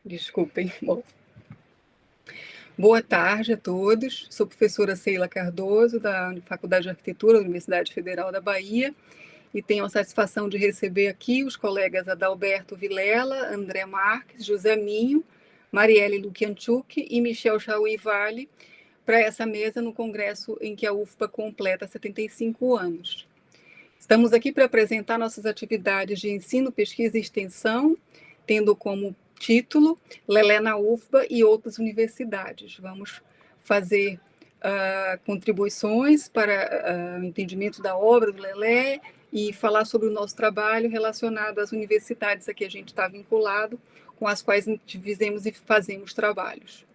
Desculpem. Bom, boa tarde a todos. Sou professora Seila Cardoso, da Faculdade de Arquitetura da Universidade Federal da Bahia, e tenho a satisfação de receber aqui os colegas Adalberto Vilela, André Marques, José Minho, Marielle Lukianchuk e Michel Chauí Vale, para essa mesa no congresso em que a UFBA completa 75 anos. Estamos aqui para apresentar nossas atividades de ensino, pesquisa e extensão, tendo como título Lelé na UFBA e outras universidades. Vamos fazer contribuições para o entendimento da obra do Lelé e falar sobre o nosso trabalho relacionado às universidades a que a gente está vinculado, com as quais fizemos e fazemos trabalhos.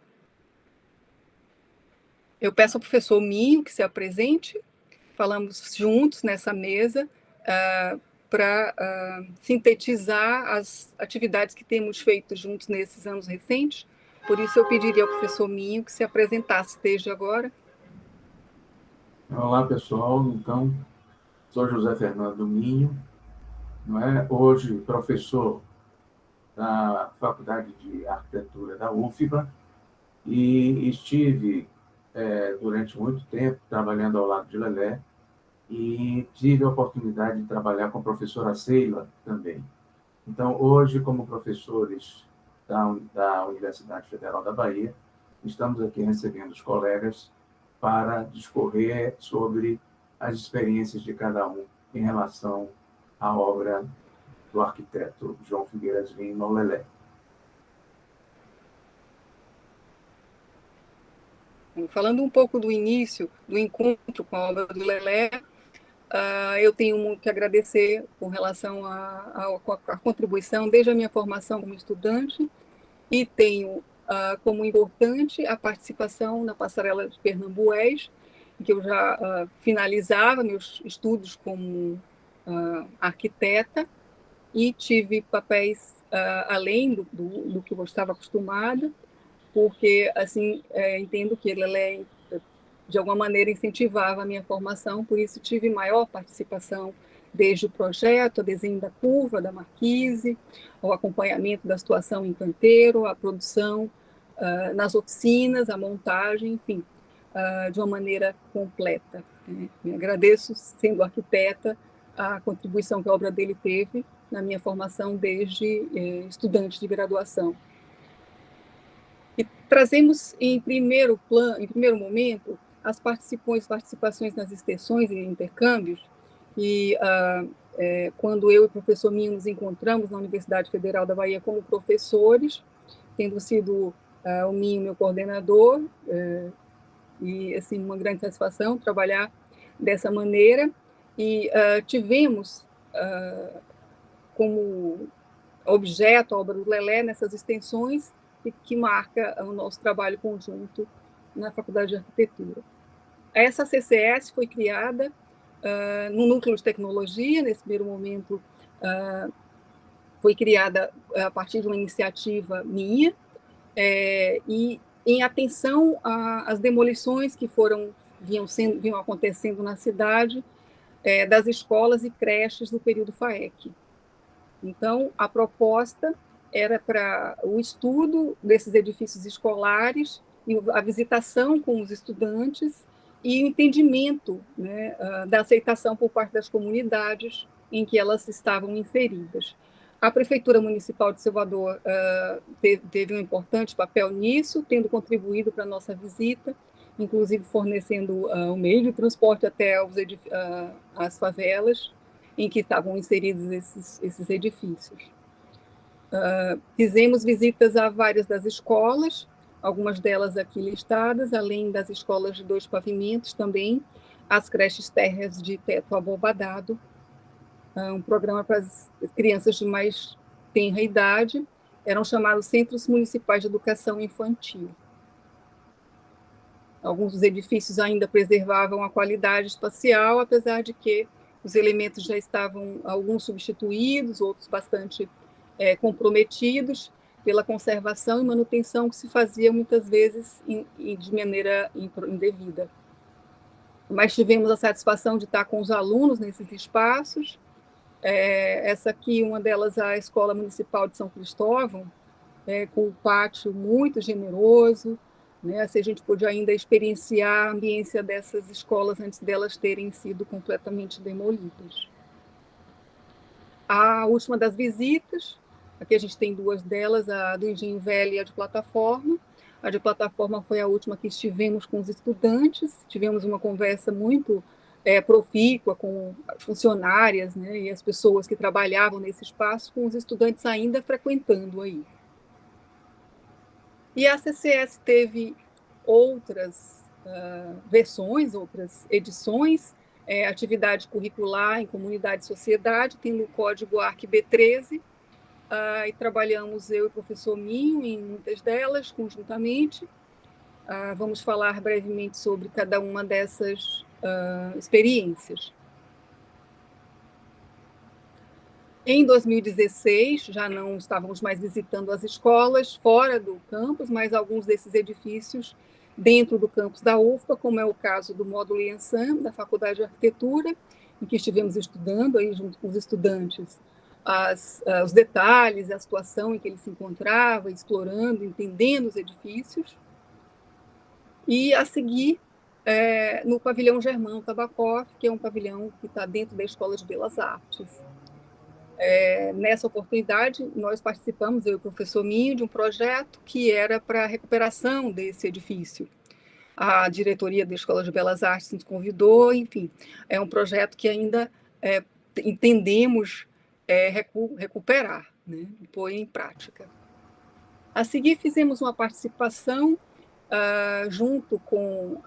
Eu peço ao professor Minho que se apresente. Falamos juntos nessa mesa para sintetizar as atividades que temos feito juntos nesses anos recentes. Por isso, eu pediria ao professor Minho que se apresentasse desde agora. Olá, pessoal. Então, sou José Fernando Minho, hoje professor da Faculdade de Arquitetura da UFBA e estive durante muito tempo trabalhando ao lado de Lelé e tive a oportunidade de trabalhar com a professora Seila também. Então, hoje, como professores da Universidade Federal da Bahia, estamos aqui recebendo os colegas para discorrer sobre as experiências de cada um em relação à obra do arquiteto João Figueiras Lima, o Lelé. Falando um pouco do início do encontro com a obra do Lelé, eu tenho muito que agradecer com relação à contribuição desde a minha formação como estudante, e tenho como importante a participação na Passarela de Pernambués, em que eu já finalizava meus estudos como arquiteta e tive papéis além do que eu estava acostumada, porque assim entendo que Lelé de alguma maneira incentivava a minha formação, por isso tive maior participação desde o projeto, o desenho da curva, da marquise, o acompanhamento da situação em canteiro, a produção nas oficinas, a montagem, enfim, de uma maneira completa. Me agradeço, sendo arquiteta, a contribuição que a obra dele teve na minha formação desde estudante de graduação. E trazemos em primeiro momento, as participações nas extensões e intercâmbios, e quando eu e o professor Minho nos encontramos na Universidade Federal da Bahia como professores, tendo sido o Minho meu coordenador, e assim, uma grande satisfação trabalhar dessa maneira, e tivemos como objeto a obra do Lelé nessas extensões, que marca o nosso trabalho conjunto na Faculdade de Arquitetura. Essa CCS foi criada no Núcleo de Tecnologia, nesse primeiro momento foi criada a partir de uma iniciativa minha, e em atenção às demolições que vinham acontecendo na cidade, das escolas e creches do período FAEC. Então, a proposta era para o estudo desses edifícios escolares, e a visitação com os estudantes e o entendimento, né, da aceitação por parte das comunidades em que elas estavam inseridas. A Prefeitura Municipal de Salvador teve um importante papel nisso, tendo contribuído para a nossa visita, inclusive fornecendo o meio de transporte até as favelas em que estavam inseridos esses edifícios. Fizemos visitas a várias das escolas, algumas delas aqui listadas, além das escolas de 2 pavimentos também, as creches térreas de teto abobadado, um programa para as crianças de mais tenra idade, eram chamados Centros Municipais de Educação Infantil. Alguns dos edifícios ainda preservavam a qualidade espacial, apesar de que os elementos já estavam, alguns substituídos, outros bastante comprometidos pela conservação e manutenção que se fazia muitas vezes de maneira indevida. Mas tivemos a satisfação de estar com os alunos nesses espaços. Essa aqui, uma delas, a Escola Municipal de São Cristóvão, com o pátio muito generoso, né? Se a gente pôde ainda experienciar a ambiência dessas escolas antes delas terem sido completamente demolidas. A última das visitas, aqui a gente tem duas delas, a do Engenho Velho e a de plataforma. A de plataforma foi a última que estivemos com os estudantes, tivemos uma conversa muito profícua com as funcionárias, né, e as pessoas que trabalhavam nesse espaço, com os estudantes ainda frequentando aí. E a CCS teve outras versões, outras edições, atividade curricular em comunidade e sociedade, tem no código ARC B13, e trabalhamos eu e o professor Minho em muitas delas, conjuntamente. Vamos falar brevemente sobre cada uma dessas experiências. Em 2016, já não estávamos mais visitando as escolas fora do campus, mas alguns desses edifícios dentro do campus da UFPA, como é o caso do módulo Yansan, da Faculdade de Arquitetura, em que estivemos estudando aí junto com os estudantes os detalhes, a situação em que ele se encontrava, explorando, entendendo os edifícios. E a seguir, no pavilhão Germão Tabakov, que é um pavilhão que está dentro da Escola de Belas Artes. Nessa oportunidade, nós participamos, eu e o professor Minho, de um projeto que era para a recuperação desse edifício. A diretoria da Escola de Belas Artes nos convidou, enfim, é um projeto que ainda entendemos recuperar, né, pôr em prática. A seguir, fizemos uma participação junto com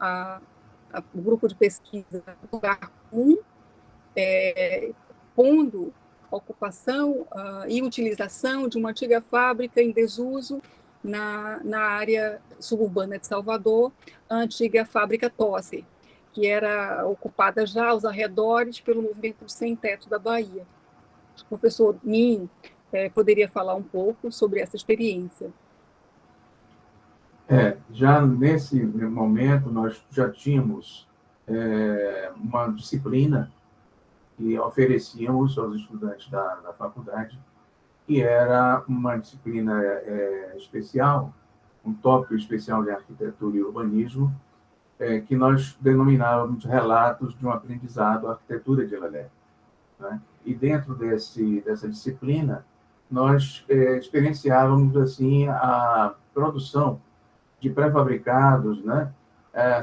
o grupo de pesquisa Lugar Comum, pondo ocupação e utilização de uma antiga fábrica em desuso na área suburbana de Salvador, a antiga fábrica Tosse, que era ocupada já aos arredores pelo movimento Sem Teto da Bahia. O professor Minho poderia falar um pouco sobre essa experiência. Já nesse momento, nós já tínhamos uma disciplina que oferecíamos aos estudantes da faculdade, que era uma disciplina especial, um tópico especial de arquitetura e urbanismo, que nós denominávamos relatos de um aprendizado arquitetura de Lelé, né? E dentro dessa disciplina, nós experienciávamos assim a produção de pré-fabricados, né?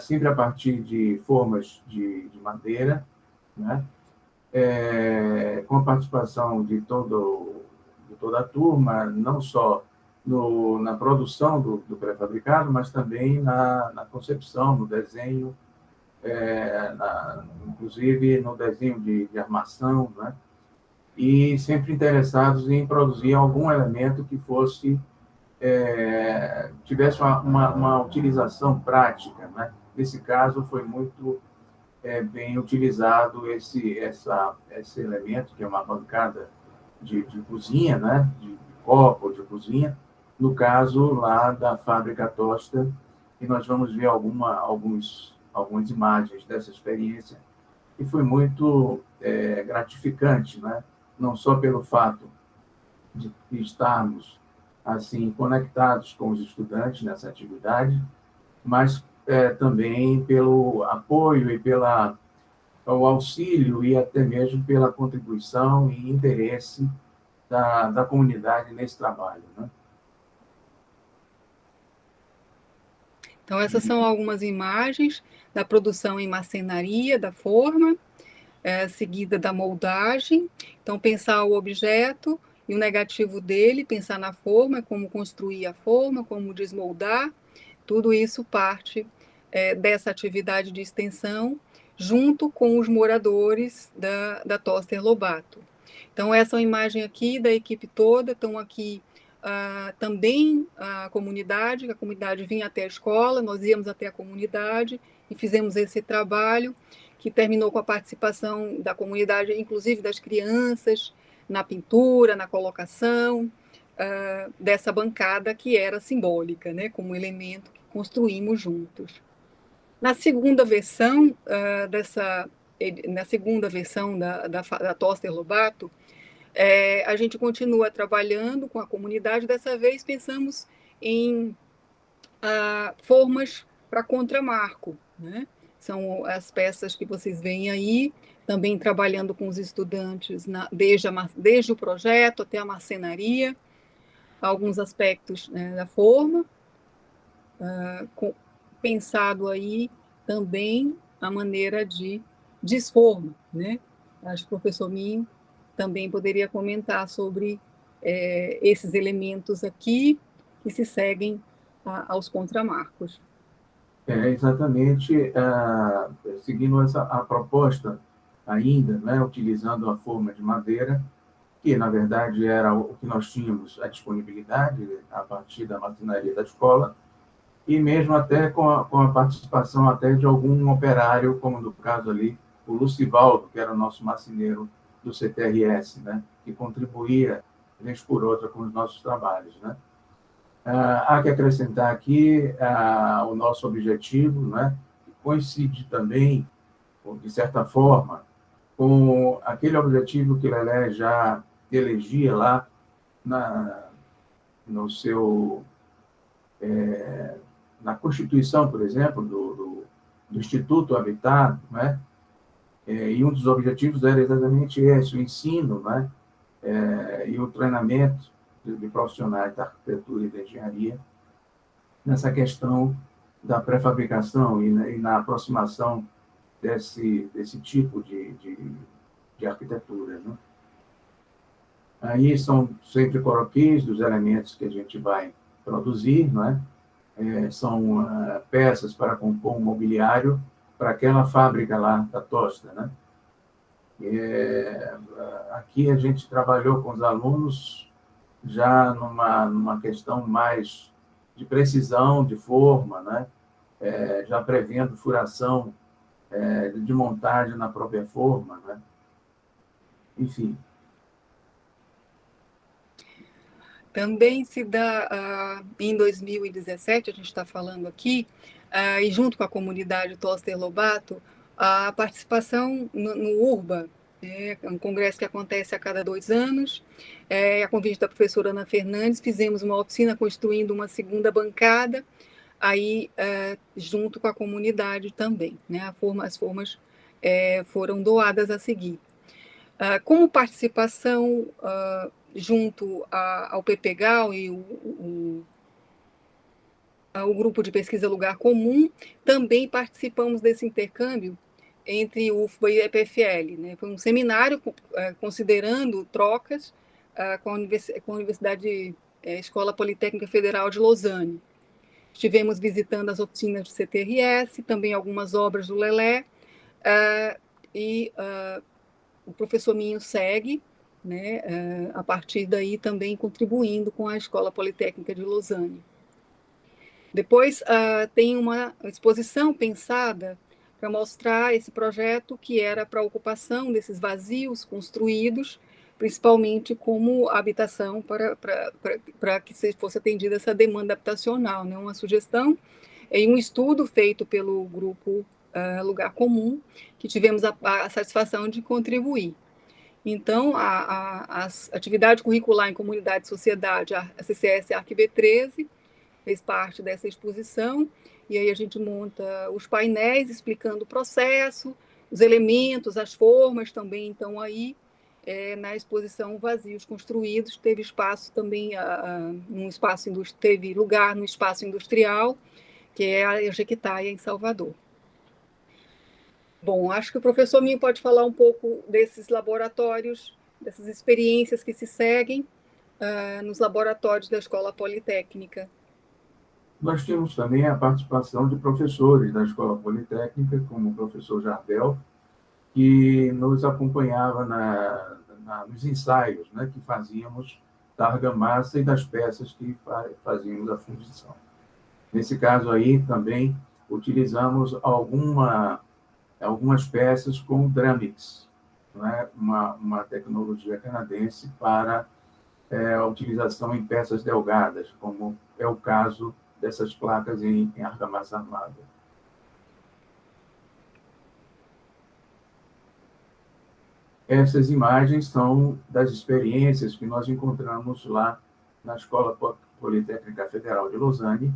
Sempre a partir de formas de madeira, né? Com a participação de toda a turma, não só na produção do pré-fabricado, mas também na concepção, no desenho, inclusive no desenho de armação, né? E sempre interessados em produzir algum elemento que tivesse uma utilização prática, né? Nesse caso, foi muito bem utilizado esse elemento, que é uma bancada de cozinha, né? de copo, de cozinha, no caso lá da fábrica Tosta, e nós vamos ver algumas imagens dessa experiência, e foi muito gratificante, né? Não só pelo fato de estarmos assim conectados com os estudantes nessa atividade, mas também pelo apoio e o auxílio e até mesmo pela contribuição e interesse da comunidade nesse trabalho, né? Então, essas são algumas imagens da produção em marcenaria, da forma, seguida da moldagem. Então, pensar o objeto e o negativo dele, pensar na forma, como construir a forma, como desmoldar, tudo isso parte dessa atividade de extensão, junto com os moradores da Toster Lobato. Então, essa é uma imagem aqui da equipe toda, estão aqui também a comunidade vinha até a escola, nós íamos até a comunidade e fizemos esse trabalho, que terminou com a participação da comunidade, inclusive das crianças, na pintura, na colocação dessa bancada que era simbólica, né, como elemento que construímos juntos. Na segunda versão da Toster Lobato, A gente continua trabalhando com a comunidade, dessa vez pensamos em formas para contramarco, né? São as peças que vocês veem aí, também trabalhando com os estudantes desde o projeto até a marcenaria, alguns aspectos, né, da forma, pensado aí também a maneira de desforma, né? Acho que o professor Minho também poderia comentar sobre esses elementos aqui que se seguem aos contramarcos. Exatamente, seguindo a proposta ainda, né, utilizando a forma de madeira, que na verdade era o que nós tínhamos a disponibilidade a partir da maquinaria da escola, e mesmo até com a participação até de algum operário, como no caso ali, o Lucivaldo, que era o nosso marceneiro do CTRS, né, que contribuía, vez por outra, com os nossos trabalhos, né. Há que acrescentar aqui o nosso objetivo, né, que coincide também, de certa forma, com aquele objetivo que Lelé já elegia lá no seu, na Constituição, por exemplo, do Instituto Habitat, né? E um dos objetivos era exatamente esse, o ensino, né? E o treinamento de profissionais da arquitetura e da engenharia nessa questão da pré-fabricação e na aproximação desse tipo de arquitetura, né? Aí são sempre croquis dos elementos que a gente vai produzir, não é? São peças para compor um mobiliário para aquela fábrica lá da Tosta, né? Aqui a gente trabalhou com os alunos já numa questão mais de precisão, de forma, né? Já prevendo furação de montagem na própria forma, né? Enfim. Também se dá, em 2017, a gente está falando aqui, e junto com a comunidade Toster Lobato, a participação no URBA, um congresso que acontece a cada 2 anos, a convite da professora Ana Fernandes, fizemos uma oficina construindo uma segunda bancada, aí junto com a comunidade também, né? As formas foram doadas a seguir. Como participação junto ao PPGAL e o grupo de pesquisa Lugar Comum, também participamos desse intercâmbio entre UFBA e EPFL, né? Foi um seminário considerando trocas com a Universidade Escola Politécnica Federal de Lausanne. Estivemos visitando as oficinas do CTRS, também algumas obras do Lelé, e o professor Minho segue, né, a partir daí também contribuindo com a Escola Politécnica de Lausanne. Depois tem uma exposição pensada para mostrar esse projeto que era para a ocupação desses vazios construídos, principalmente como habitação para que fosse atendida essa demanda habitacional, né? Uma sugestão e um estudo feito pelo grupo Lugar Comum, que tivemos a satisfação de contribuir. Então, a atividade curricular em comunidade e sociedade, a CCS Arquiv 13, fez parte dessa exposição, e aí a gente monta os painéis explicando o processo, os elementos, as formas também estão aí na exposição Vazios Construídos, teve espaço também, teve lugar no espaço industrial, que é a Jequitaia, em Salvador. Bom, acho que o professor Minho pode falar um pouco desses laboratórios, dessas experiências que se seguem nos laboratórios da Escola Politécnica. Nós temos também a participação de professores da Escola Politécnica, como o professor Jardel, que nos acompanhava nos ensaios, né, que fazíamos da argamassa e das peças que fazíamos a fundição. Nesse caso aí, também utilizamos algumas peças com Dramix, né, uma tecnologia canadense para a utilização em peças delgadas, como é o caso dessas placas em argamassa armada. essas imagens são das experiências que nós encontramos lá na Escola Politécnica Federal de Lausanne,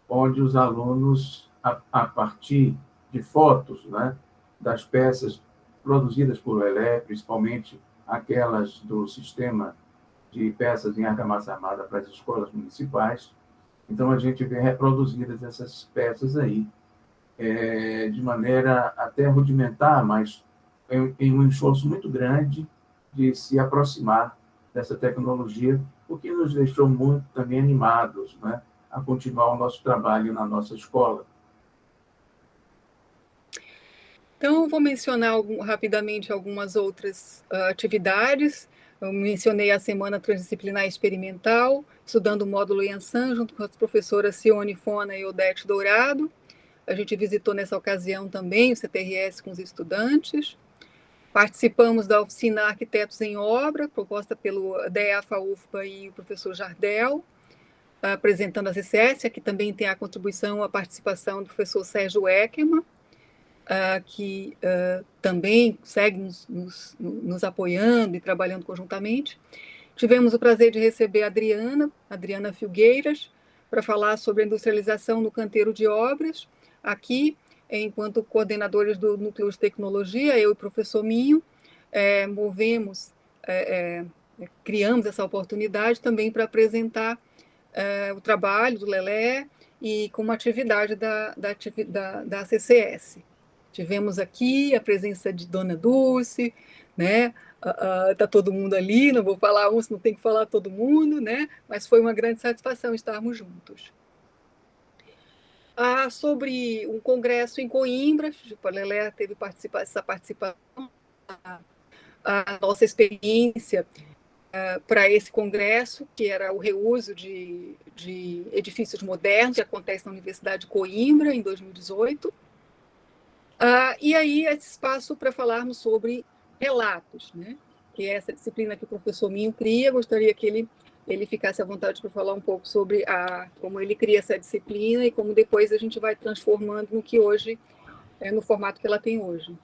onde os alunos, a partir de fotos, né, das peças produzidas por Lelé, principalmente aquelas do sistema de peças em argamassa armada para as escolas municipais, então a gente vê reproduzidas essas peças aí, de maneira até rudimentar, mas em um esforço muito grande de se aproximar dessa tecnologia, o que nos deixou muito também animados, né, a continuar o nosso trabalho na nossa escola. Então, eu vou mencionar rapidamente algumas outras atividades. Eu mencionei a Semana Transdisciplinar Experimental, estudando o módulo Yansan, junto com as professoras Cione Fona e Odete Dourado. A gente visitou nessa ocasião também o CTRS com os estudantes. Participamos da oficina Arquitetos em Obra, proposta pelo DEAFA-UFPA e o professor Jardel, apresentando a CCS. Aqui também tem a contribuição, a participação do professor Sérgio Eckermann, que também segue nos apoiando e trabalhando conjuntamente. Tivemos o prazer de receber a Adriana Filgueiras, para falar sobre a industrialização no canteiro de obras. Aqui, enquanto coordenadores do Núcleo de Tecnologia, eu e o professor Minho, criamos essa oportunidade também para apresentar o trabalho do Lelé e como atividade da CCS. Tivemos aqui a presença de Dona Dulce, né? Tá todo mundo ali, não vou falar um, não tem que falar todo mundo, né? Mas foi uma grande satisfação estarmos juntos. Sobre um congresso em Coimbra, a Lelé teve essa participação, a nossa experiência para esse congresso, que era o reuso de edifícios modernos, que acontece na Universidade de Coimbra, em 2018. E aí, esse espaço para falarmos sobre relatos, né? Que é essa disciplina que o professor Minho cria. Gostaria que ele ficasse à vontade para falar um pouco sobre como ele cria essa disciplina e como depois a gente vai transformando no que hoje, no formato que ela tem hoje.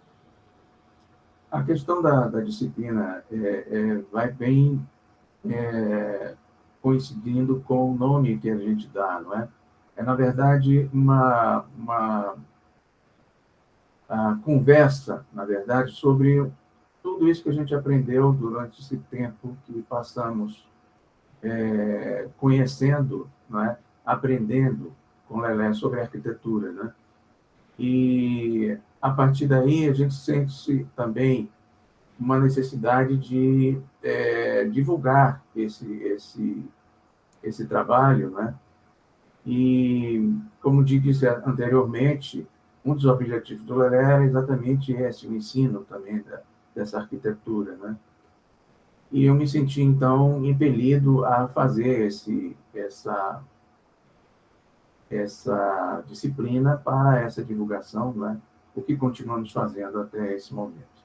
A questão da disciplina vai bem coincidindo com o nome que a gente dá, não é? É, na verdade, uma conversa, na verdade, sobre tudo isso que a gente aprendeu durante esse tempo que passamos conhecendo, não é? Aprendendo com Lelé sobre arquitetura, né? E, a partir daí, a gente sente também uma necessidade de divulgar esse trabalho, né? E, como disse anteriormente, um dos objetivos do Lelé era exatamente esse, o ensino também dessa arquitetura, né? E eu me senti, então, impelido a fazer essa disciplina para essa divulgação, né? O que continuamos fazendo até esse momento.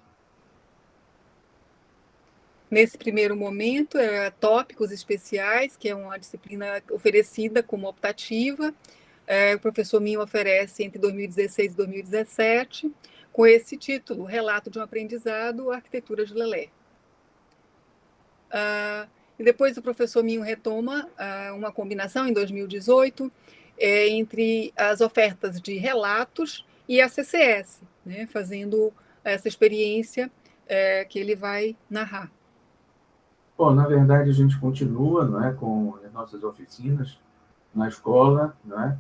Nesse primeiro momento, tópicos especiais, que é uma disciplina oferecida como optativa. O professor Minho oferece entre 2016 e 2017, com esse título, Relato de um Aprendizado, Arquitetura de Lelé. E depois o professor Minho retoma uma combinação, em 2018, entre as ofertas de relatos e a CCS, né, fazendo essa experiência que ele vai narrar. Bom, na verdade, a gente continua, não é, com as nossas oficinas na escola, não é?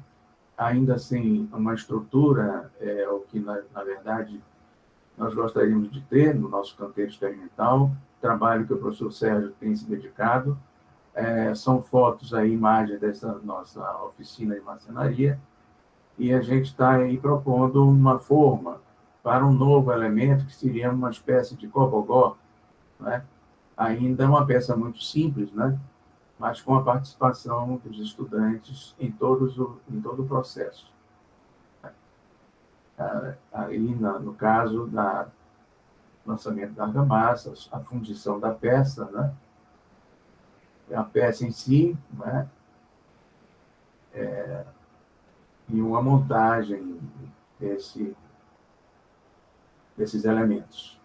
Ainda sem uma estrutura, o que, na verdade, nós gostaríamos de ter no nosso canteiro experimental, trabalho que o professor Sérgio tem se dedicado. São fotos aí, imagens dessa nossa oficina de marcenaria, e a gente está aí propondo uma forma para um novo elemento, que seria uma espécie de cobogó, né? Ainda uma peça muito simples, né? Mas com a participação dos estudantes em todo o processo. Aí, no caso do lançamento da argamassa, a fundição da peça, né? A peça em si, né? E uma montagem desses elementos.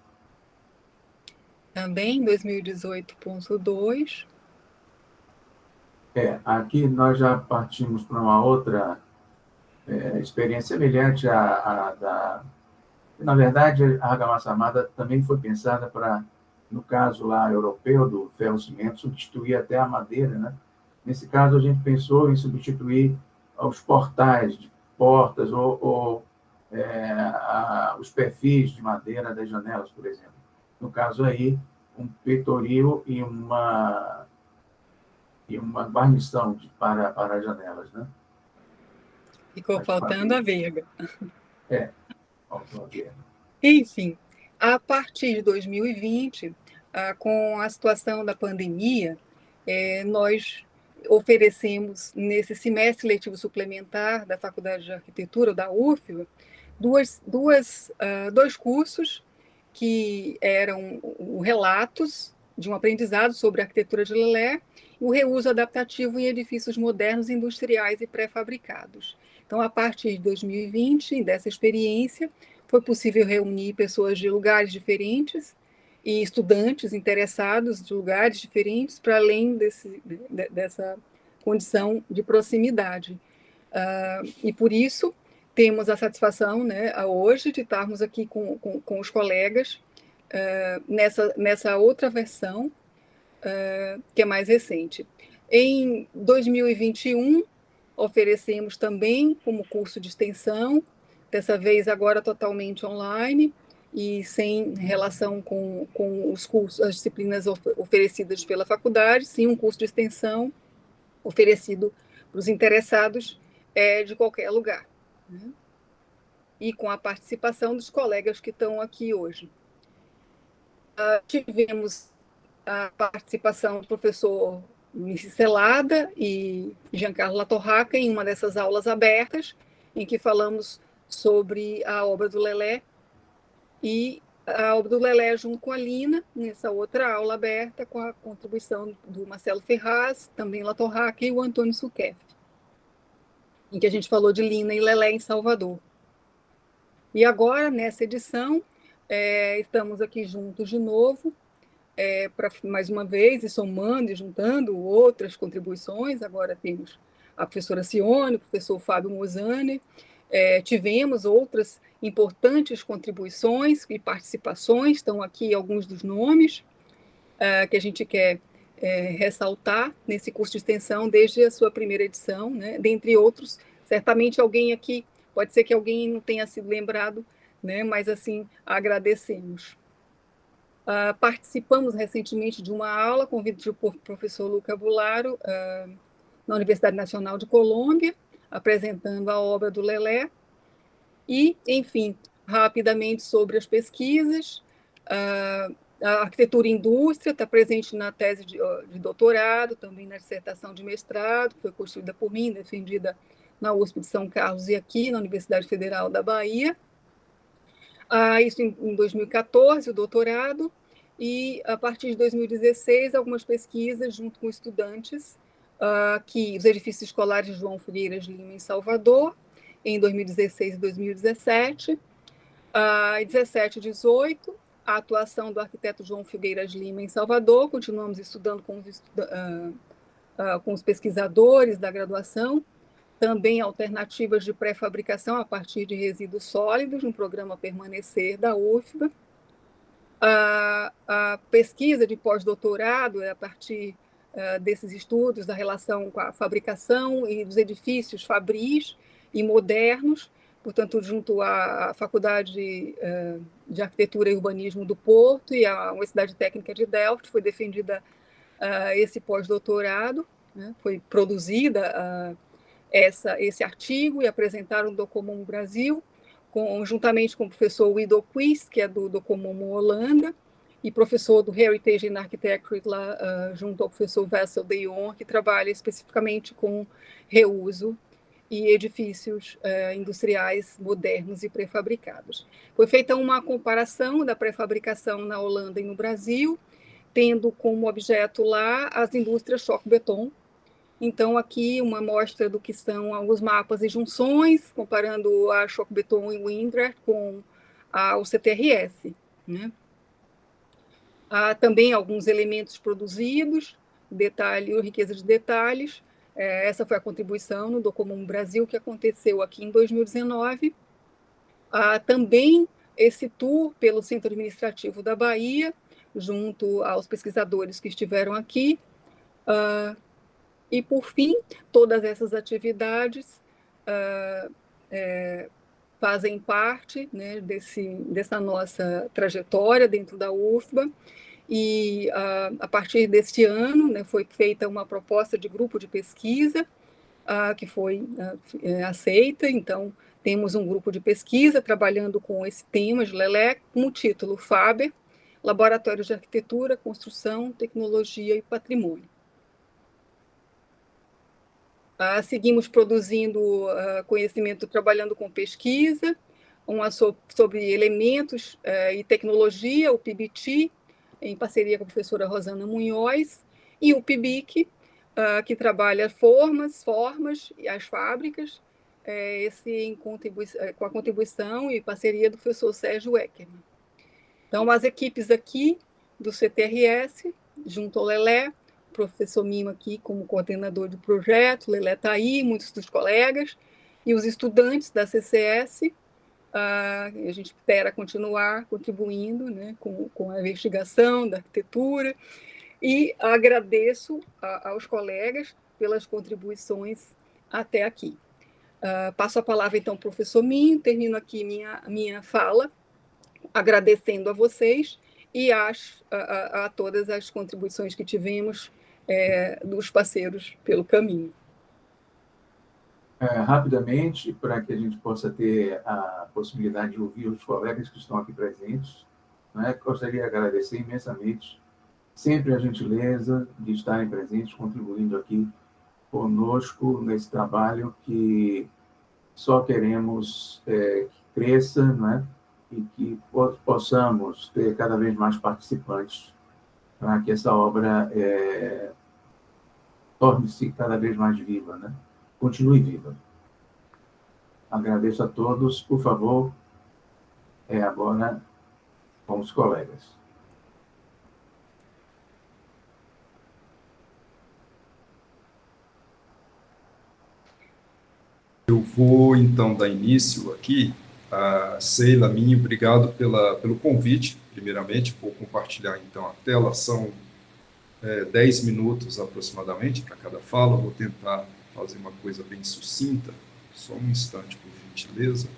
também 2018.2. Aqui nós já partimos para uma outra experiência semelhante à da... Na verdade, a argamassa armada também foi pensada para, no caso lá europeu do ferro-cimento, substituir até a madeira, né? Nesse caso, a gente pensou em substituir os portais de portas ou os perfis de madeira das janelas, por exemplo. No caso aí, um peitoril e uma guarnição para as janelas, né? Ficou faltando a verga. Faltou a verga. Enfim, a partir de 2020, com a situação da pandemia, nós oferecemos, nesse semestre letivo suplementar da Faculdade de Arquitetura, da UFBA, dois cursos que eram relatos de um aprendizado sobre a arquitetura de Lelé e o reuso adaptativo em edifícios modernos, industriais e pré-fabricados. Então, a partir de 2020, dessa experiência, foi possível reunir pessoas de lugares diferentes e estudantes interessados de lugares diferentes, para além dessa condição de proximidade. E por isso temos a satisfação, né, hoje, de estarmos aqui com os colegas nessa outra versão, que é mais recente. Em 2021, oferecemos também como curso de extensão, dessa vez agora totalmente online e sem relação com os cursos, as disciplinas oferecidas pela faculdade, sim um curso de extensão oferecido para os interessados de qualquer lugar, né? E com a participação dos colegas que estão aqui hoje. Tivemos a participação do professor Luiz Celada e Giancarlo Latorraca em uma dessas aulas abertas, em que falamos sobre a obra do Lelé, e a obra do Lelé junto com a Lina, nessa outra aula aberta, com a contribuição do Marcelo Ferraz, também Latorraca, e o Antônio Suquef, em que a gente falou de Lina e Lelé em Salvador. E agora, nessa edição, estamos aqui juntos de novo, para mais uma vez, e somando e juntando outras contribuições. Agora temos a professora Cione, o professor Fábio Mozane, tivemos outras importantes contribuições e participações, estão aqui alguns dos nomes que a gente quer ressaltar nesse curso de extensão desde a sua primeira edição, né? Dentre outros, certamente alguém aqui, pode ser que alguém não tenha sido lembrado, né? Mas assim, agradecemos. Participamos recentemente de uma aula, convite por professor Luca Bularo, na Universidade Nacional de Colômbia, apresentando a obra do Lelé. E, enfim, rapidamente sobre as pesquisas, a arquitetura e indústria está presente na tese de doutorado, também na dissertação de mestrado, que foi construída por mim, defendida na USP de São Carlos e aqui na Universidade Federal da Bahia. Isso em 2014, o doutorado, e a partir de 2016, algumas pesquisas junto com estudantes, que os edifícios escolares de João Figueiras Lima, em Salvador, em 2016 e 2017, em 17 e 18, a atuação do arquiteto João Figueiras Lima em Salvador, continuamos estudando com os pesquisadores da graduação, também alternativas de pré-fabricação a partir de resíduos sólidos, no programa Permanecer da UFBA. A pesquisa de pós-doutorado é a partir desses estudos da relação com a fabricação e dos edifícios fabris e modernos, portanto, junto à Faculdade de Arquitetura e Urbanismo do Porto e à Universidade Técnica de Delft, foi defendida esse pós-doutorado, né? Foi produzida esse artigo e apresentaram no Docomum Brasil, juntamente com o professor Wido Quist, que é do Docomum Holanda, e professor do Heritage in Architecture, lá, junto ao professor Wessel de Jong, que trabalha especificamente com reuso e edifícios industriais modernos e pré-fabricados. Foi feita uma comparação da pré-fabricação na Holanda e no Brasil, tendo como objeto lá as indústrias choque-beton. Então, aqui uma amostra do que são os mapas e junções, comparando a choque-beton e Windrer com o CTRS, né? Há também alguns elementos produzidos, detalhe, riqueza de detalhes. Essa foi a contribuição no Docomum Brasil, que aconteceu aqui em 2019. Há também esse tour pelo Centro Administrativo da Bahia, junto aos pesquisadores que estiveram aqui. E, por fim, todas essas atividades fazem parte, né, dessa nossa trajetória dentro da UFBA, e a partir deste ano, né, foi feita uma proposta de grupo de pesquisa que foi aceita. Então, temos um grupo de pesquisa trabalhando com esse tema de Lelé, com o título FABER, Laboratório de Arquitetura, Construção, Tecnologia e Patrimônio. Seguimos produzindo conhecimento, trabalhando com pesquisa, sobre elementos e tecnologia, o PBT, em parceria com a professora Rosana Munhoz, e o PIBIC, que trabalha formas e as fábricas, com a contribuição e parceria do professor Sérgio Eckermann. Então, as equipes aqui do CTRS, junto ao Lelé, o professor Mimo aqui como coordenador do projeto, o Lelé está aí, muitos dos colegas, e os estudantes da CCS, a gente espera continuar contribuindo, né, com a investigação da arquitetura, e agradeço aos colegas pelas contribuições até aqui. Passo a palavra, então, ao professor Minho, termino aqui minha fala, agradecendo a vocês e a todas as contribuições que tivemos dos parceiros pelo caminho. Rapidamente, para que a gente possa ter a possibilidade de ouvir os colegas que estão aqui presentes, né, gostaria de agradecer imensamente sempre a gentileza de estarem presentes, contribuindo aqui conosco nesse trabalho que só queremos que cresça, né, e que possamos ter cada vez mais participantes para que essa obra torne-se cada vez mais viva, né? Continue viva. Agradeço a todos. Por favor, agora com os colegas. Eu vou, então, dar início aqui. Sheila, Minho, obrigado pelo convite, primeiramente. Vou compartilhar, então, a tela. São 10 minutos, aproximadamente, para cada fala. Vou tentar fazer uma coisa bem sucinta. Só um instante, por gentileza.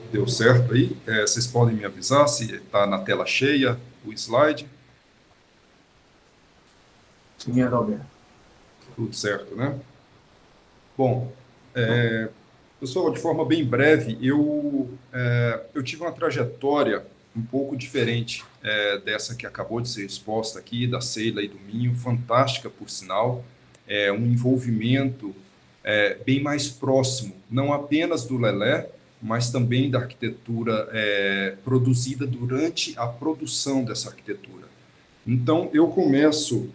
Deu certo aí? Vocês podem me avisar se está na tela cheia o slide? Sim, Adalberto. Tudo certo, né? Bom, pessoal, de forma bem breve, eu tive uma trajetória um pouco diferente dessa que acabou de ser exposta aqui, da Sheila e do Minho, fantástica, por sinal, um envolvimento bem mais próximo, não apenas do Lelé, mas também da arquitetura produzida durante a produção dessa arquitetura. Então, eu começo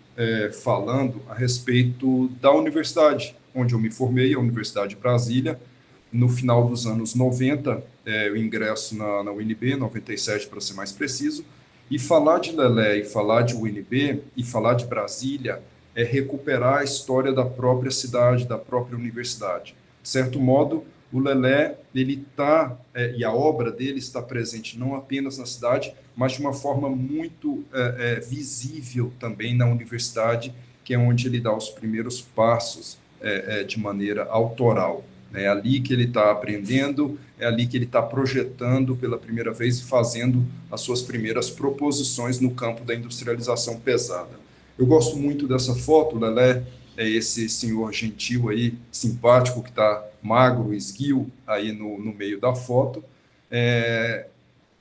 falando a respeito da universidade, onde eu me formei, a Universidade de Brasília. No final dos anos 90, eu ingresso na UNB, 97 para ser mais preciso, e falar de Lelé, e falar de UNB, e falar de Brasília, é recuperar a história da própria cidade, da própria universidade. De certo modo, o Lelé, ele e a obra dele está presente não apenas na cidade, mas de uma forma muito visível também na universidade, que é onde ele dá os primeiros passos de maneira autoral. É ali que ele está aprendendo, é ali que ele está projetando pela primeira vez e fazendo as suas primeiras proposições no campo da industrialização pesada. Eu gosto muito dessa foto. O Lelé é esse senhor gentil aí, simpático, que está magro, esguio, aí no meio da foto,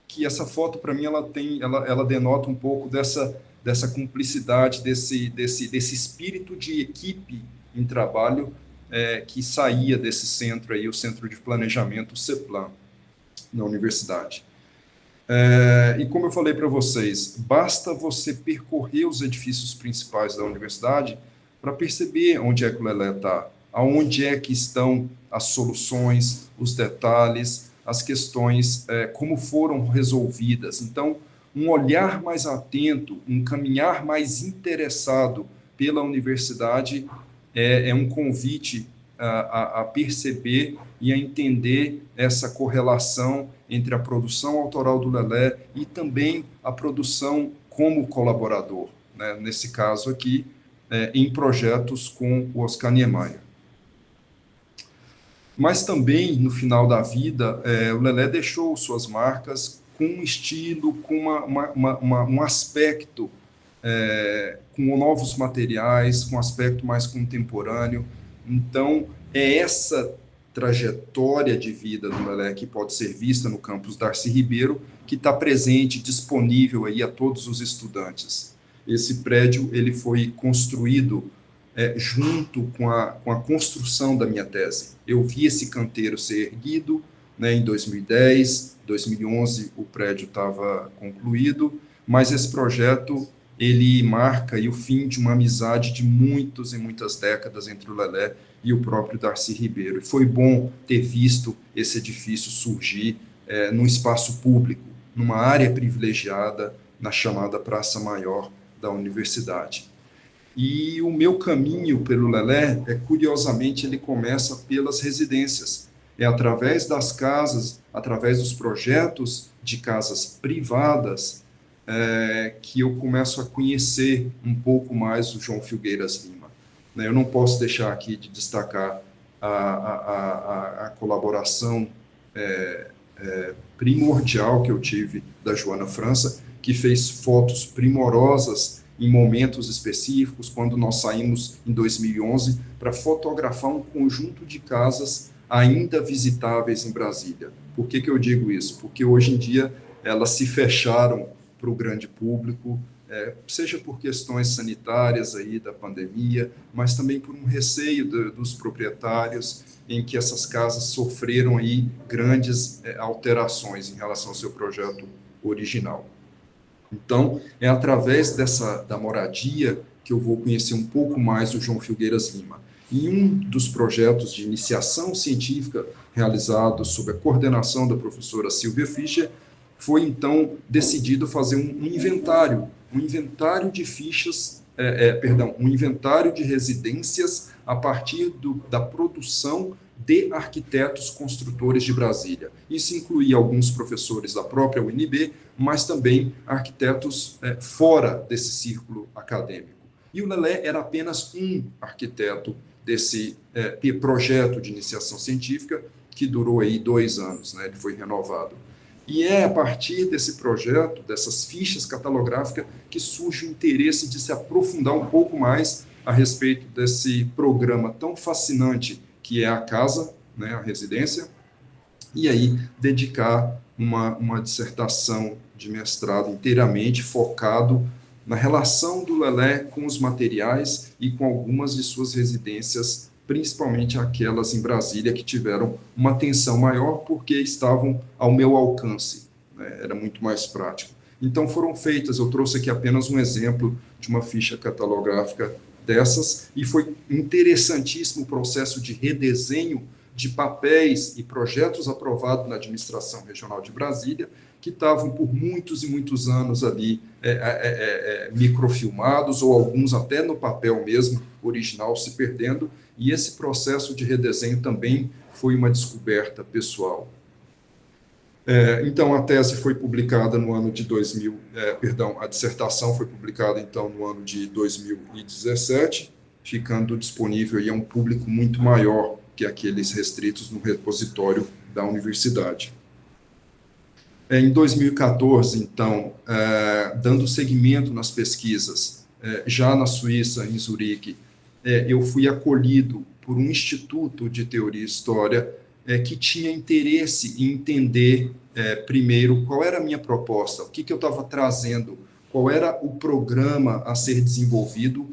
que essa foto, para mim, ela denota um pouco dessa cumplicidade, desse espírito de equipe em trabalho que saía desse centro aí, o Centro de Planejamento, o CEPLAN, na universidade. E como eu falei para vocês, basta você percorrer os edifícios principais da universidade para perceber onde é que o Lelé está, aonde é que estão as soluções, os detalhes, as questões, como foram resolvidas. Então, um olhar mais atento, um caminhar mais interessado pela universidade é um convite a perceber e a entender essa correlação entre a produção autoral do Lelé e também a produção como colaborador, né? Nesse caso aqui, em projetos com o Oscar Niemeyer. Mas também, no final da vida, o Lelé deixou suas marcas com um estilo, com um aspecto, com novos materiais, com um aspecto mais contemporâneo. Então, é essa trajetória de vida do Lelé que pode ser vista no campus Darcy Ribeiro, que está presente, disponível aí a todos os estudantes. Esse prédio ele foi construído junto com a construção da minha tese. Eu vi esse canteiro ser erguido, né, em 2010, 2011 o prédio estava concluído, mas esse projeto ele marca aí o fim de uma amizade de muitas e muitas décadas entre o Lelé e o próprio Darcy Ribeiro. E foi bom ter visto esse edifício surgir num espaço público, numa área privilegiada, na chamada Praça Maior da universidade. E o meu caminho pelo Lelé, curiosamente, ele começa pelas residências. É através das casas, através dos projetos de casas privadas, que eu começo a conhecer um pouco mais o João Filgueiras Lima. Eu não posso deixar aqui de destacar a colaboração primordial que eu tive da Joana França, que fez fotos primorosas em momentos específicos, quando nós saímos em 2011 para fotografar um conjunto de casas ainda visitáveis em Brasília. Por que eu digo isso? Porque hoje em dia elas se fecharam para o grande público, seja por questões sanitárias aí da pandemia, mas também por um receio dos proprietários em que essas casas sofreram aí grandes alterações em relação ao seu projeto original. Então, é através da moradia que eu vou conhecer um pouco mais o João Filgueiras Lima. E um dos projetos de iniciação científica realizado sob a coordenação da professora Silvia Fischer, foi então decidido fazer um inventário de fichas, um inventário de residências a partir da produção de arquitetos construtores de Brasília. Isso incluía alguns professores da própria UNB, mas também arquitetos fora desse círculo acadêmico. E o Lelé era apenas um arquiteto desse projeto de iniciação científica, que durou aí 2 anos, né? Ele foi renovado. E é a partir desse projeto, dessas fichas catalográficas, que surge o interesse de se aprofundar um pouco mais a respeito desse programa tão fascinante que é a casa, né, a residência, e aí dedicar uma dissertação de mestrado inteiramente focado na relação do Lelé com os materiais e com algumas de suas residências, principalmente aquelas em Brasília que tiveram uma atenção maior porque estavam ao meu alcance, né? Era muito mais prático. Então foram feitas, eu trouxe aqui apenas um exemplo de uma ficha catalográfica dessas, e foi interessantíssimo o processo de redesenho de papéis e projetos aprovados na administração regional de Brasília, que estavam por muitos e muitos anos ali microfilmados, ou alguns até no papel mesmo, original, se perdendo, e esse processo de redesenho também foi uma descoberta pessoal. Então, a tese foi publicada no ano de a dissertação foi publicada, então, no ano de 2017, ficando disponível aí a um público muito maior que aqueles restritos no repositório da universidade. Em 2014, então, dando seguimento nas pesquisas, já na Suíça, em Zurique, eu fui acolhido por um instituto de teoria e história que tinha interesse em entender, primeiro, qual era a minha proposta, o que eu estava trazendo, qual era o programa a ser desenvolvido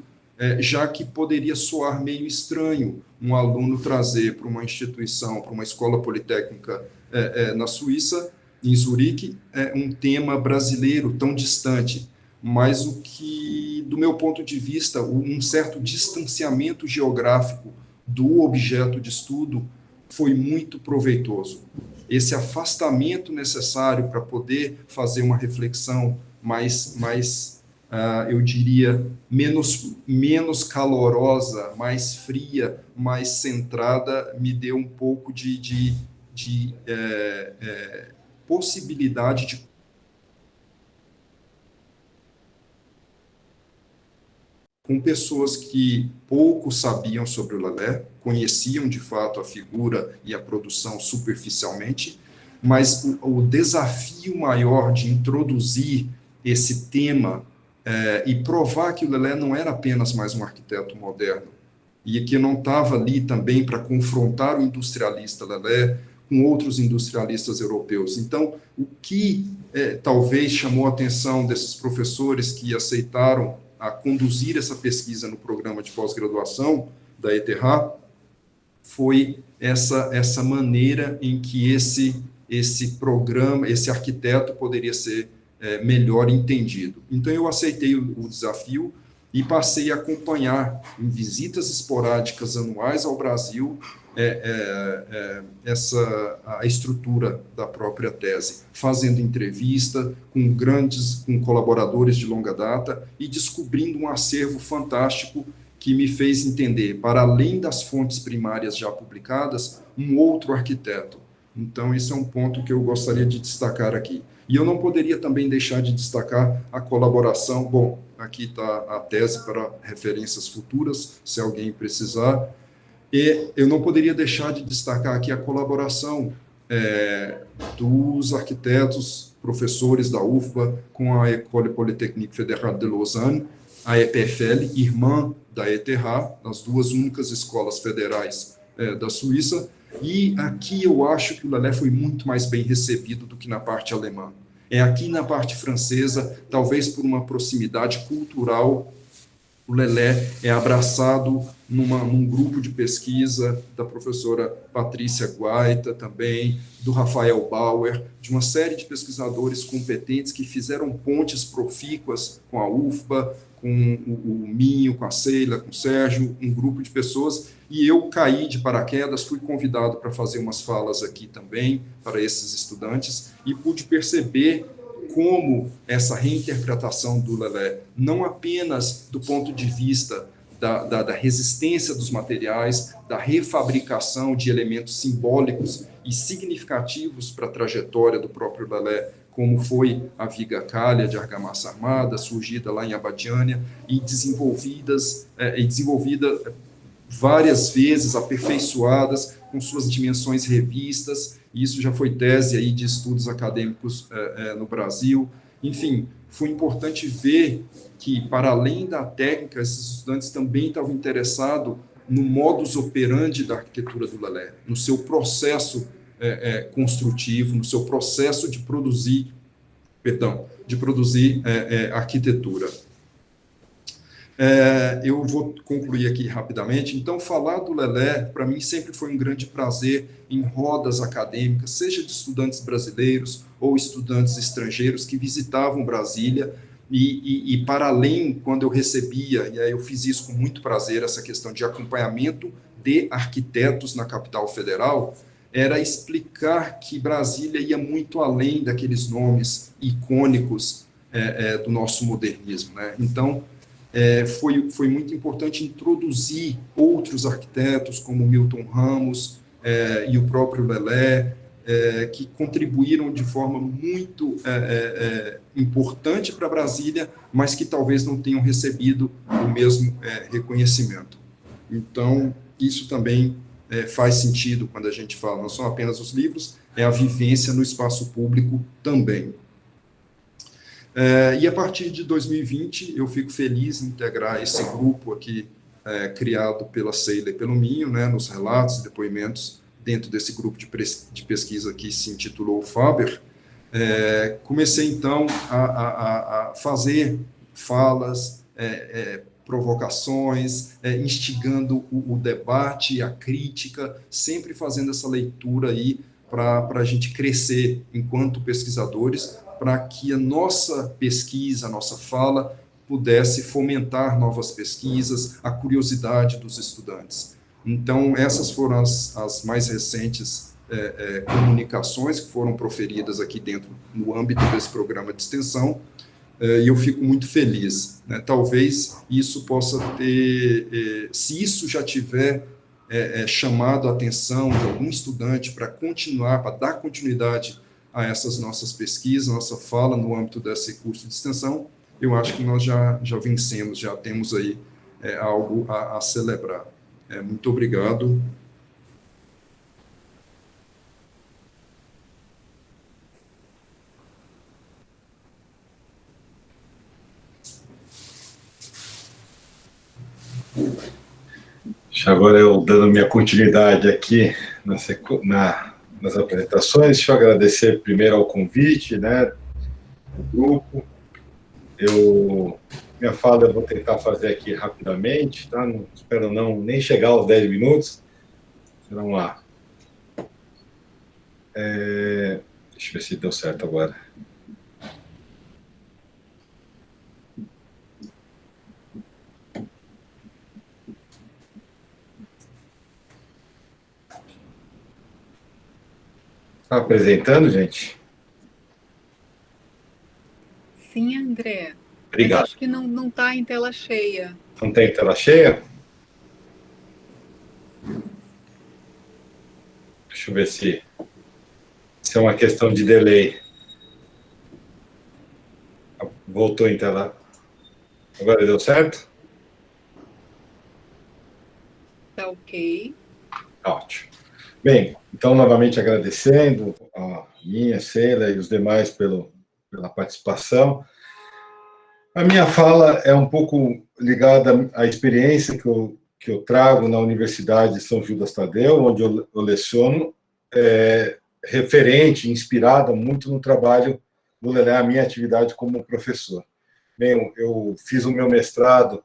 já que poderia soar meio estranho um aluno trazer para uma instituição, para uma escola politécnica na Suíça, em Zurique, um tema brasileiro tão distante, mas o que, do meu ponto de vista, um certo distanciamento geográfico do objeto de estudo foi muito proveitoso. Esse afastamento necessário para poder fazer uma reflexão mais eu diria, menos calorosa, mais fria, mais centrada, me deu um pouco de possibilidade de com pessoas que pouco sabiam sobre o Lelé, conheciam de fato a figura e a produção superficialmente, mas o desafio maior de introduzir esse tema e provar que o Lelé não era apenas mais um arquiteto moderno, e que não estava ali também para confrontar o industrialista Lelé com outros industrialistas europeus. Então, o que talvez chamou a atenção desses professores que aceitaram a conduzir essa pesquisa no programa de pós-graduação da ETH foi essa maneira em que esse programa, esse arquiteto poderia ser melhor entendido. Então, eu aceitei o desafio e passei a acompanhar em visitas esporádicas anuais ao Brasil a estrutura da própria tese, fazendo entrevista com colaboradores de longa data e descobrindo um acervo fantástico que me fez entender, para além das fontes primárias já publicadas, um outro arquiteto. Então, esse é um ponto que eu gostaria de destacar aqui. E eu não poderia também deixar de destacar a colaboração, bom, aqui está a tese para referências futuras, se alguém precisar, e eu não poderia deixar de destacar aqui a colaboração dos arquitetos, professores da UFBA com a École Polytechnique Fédérale de Lausanne, a EPFL, irmã da ETH, as duas únicas escolas federais da Suíça, e aqui eu acho que o Lelé foi muito mais bem recebido do que na parte alemã. Aqui na parte francesa, talvez por uma proximidade cultural, o Lelé é abraçado num grupo de pesquisa da professora Patrícia Guaita também, do Rafael Bauer, de uma série de pesquisadores competentes que fizeram pontes profícuas com a UFBA, com o Minho, com a Sheila, com o Sérgio, um grupo de pessoas, e eu caí de paraquedas, fui convidado para fazer umas falas aqui também, para esses estudantes, e pude perceber como essa reinterpretação do Lelé, não apenas do ponto de vista da resistência dos materiais, da refabricação de elementos simbólicos e significativos para a trajetória do próprio Lelé, como foi a viga calha de argamassa armada, surgida lá em Abadiânia, e desenvolvida várias vezes, aperfeiçoadas, com suas dimensões revistas, e isso já foi tese aí de estudos acadêmicos no Brasil. Enfim, foi importante ver que, para além da técnica, esses estudantes também estavam interessados no modus operandi da arquitetura do Lelé, no seu processo construtivo, no seu processo de produzir arquitetura. Eu vou concluir aqui rapidamente. Então, falar do Lelé, para mim, sempre foi um grande prazer em rodas acadêmicas, seja de estudantes brasileiros ou estudantes estrangeiros que visitavam Brasília, e para além, quando eu recebia, e aí eu fiz isso com muito prazer, essa questão de acompanhamento de arquitetos na capital federal, era explicar que Brasília ia muito além daqueles nomes icônicos do nosso modernismo, né? Então, foi muito importante introduzir outros arquitetos, como Milton Ramos e o próprio Lelé, que contribuíram de forma muito importante para Brasília, mas que talvez não tenham recebido o mesmo reconhecimento. Então, isso também faz sentido quando a gente fala, não são apenas os livros, é a vivência no espaço público também. E a partir de 2020, eu fico feliz em integrar esse grupo aqui, criado pela Sheila e pelo Minho, né, nos relatos e depoimentos, dentro desse grupo de pesquisa que se intitulou Faber. Comecei, então, a fazer falas, provocações, instigando o debate, a crítica, sempre fazendo essa leitura aí para a gente crescer enquanto pesquisadores, para que a nossa pesquisa, a nossa fala, pudesse fomentar novas pesquisas, a curiosidade dos estudantes. Então, essas foram as mais recentes comunicações que foram proferidas aqui dentro, no âmbito desse programa de extensão, e eu fico muito feliz, né? Talvez isso possa ter, se isso já tiver chamado a atenção de algum estudante para continuar, para dar continuidade a essas nossas pesquisas, nossa fala no âmbito desse curso de extensão, eu acho que nós já vencemos, já temos aí algo a celebrar. Muito obrigado. Agora eu dando minha continuidade aqui nas apresentações, deixa eu agradecer primeiro ao convite, né, do grupo. Minha fala eu vou tentar fazer aqui rapidamente, tá? Não, espero nem chegar aos 10 minutos. Vamos lá. Deixa eu ver se deu certo agora. Tá apresentando, gente? Sim, André. Obrigado. Mas acho que não está em tela cheia. Não tem tela cheia? Deixa eu ver se é uma questão de delay. Voltou em tela. Agora deu certo? Tá ok. Ótimo. Bem, então, novamente agradecendo a minha, Sheila e os demais pela participação. A minha fala é um pouco ligada à experiência que eu trago na Universidade de São Judas Tadeu, onde eu leciono, referente, inspirada muito no trabalho do Lelé, a minha atividade como professor. Bem, eu fiz o meu mestrado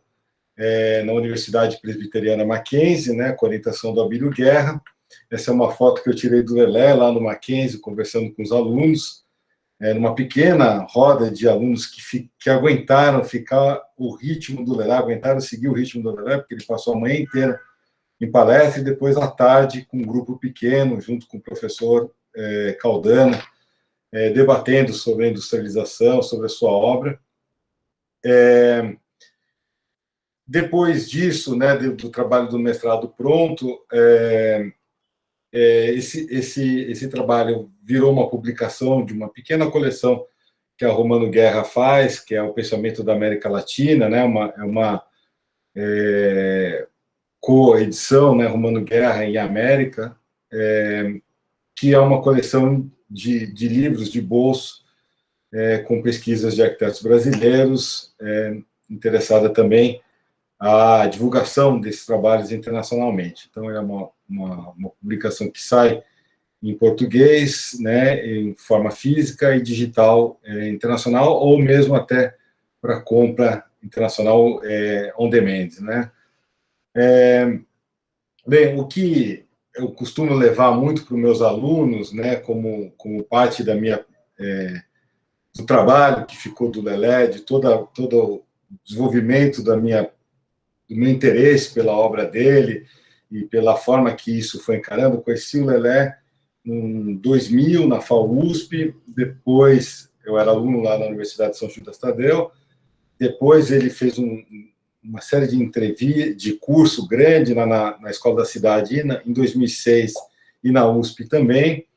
na Universidade Presbiteriana Mackenzie, né, com orientação do Abílio Guerra. Essa é uma foto que eu tirei do Lelé, lá no Mackenzie, conversando com os alunos, numa pequena roda de alunos que aguentaram ficar o ritmo do Lelé, aguentaram seguir o ritmo do Lelé, porque ele passou a manhã inteira em palestra e depois à tarde com um grupo pequeno, junto com o professor Caldana, debatendo sobre a industrialização, sobre a sua obra. Depois disso, né, do trabalho do mestrado pronto, esse trabalho virou uma publicação de uma pequena coleção que a Romano Guerra faz, que é o Pensamento da América Latina, né, uma coedição, né, Romano Guerra em América, que é uma coleção de livros de bolso com pesquisas de arquitetos brasileiros, interessada também a divulgação desses trabalhos internacionalmente. Então, é uma publicação que sai em português, né, em forma física e digital internacional, ou mesmo até para compra internacional on demand, né. Bem, o que eu costumo levar muito para os meus alunos, né, como parte do trabalho que ficou do Lelé, de todo o desenvolvimento do meu interesse pela obra dele e pela forma que isso foi encarando. Eu conheci o Lelé em 2000, na FAUSP, depois eu era aluno lá na Universidade de São Judas Tadeu, depois ele fez uma série de curso grande na Escola da Cidade, em 2006, e na USP também.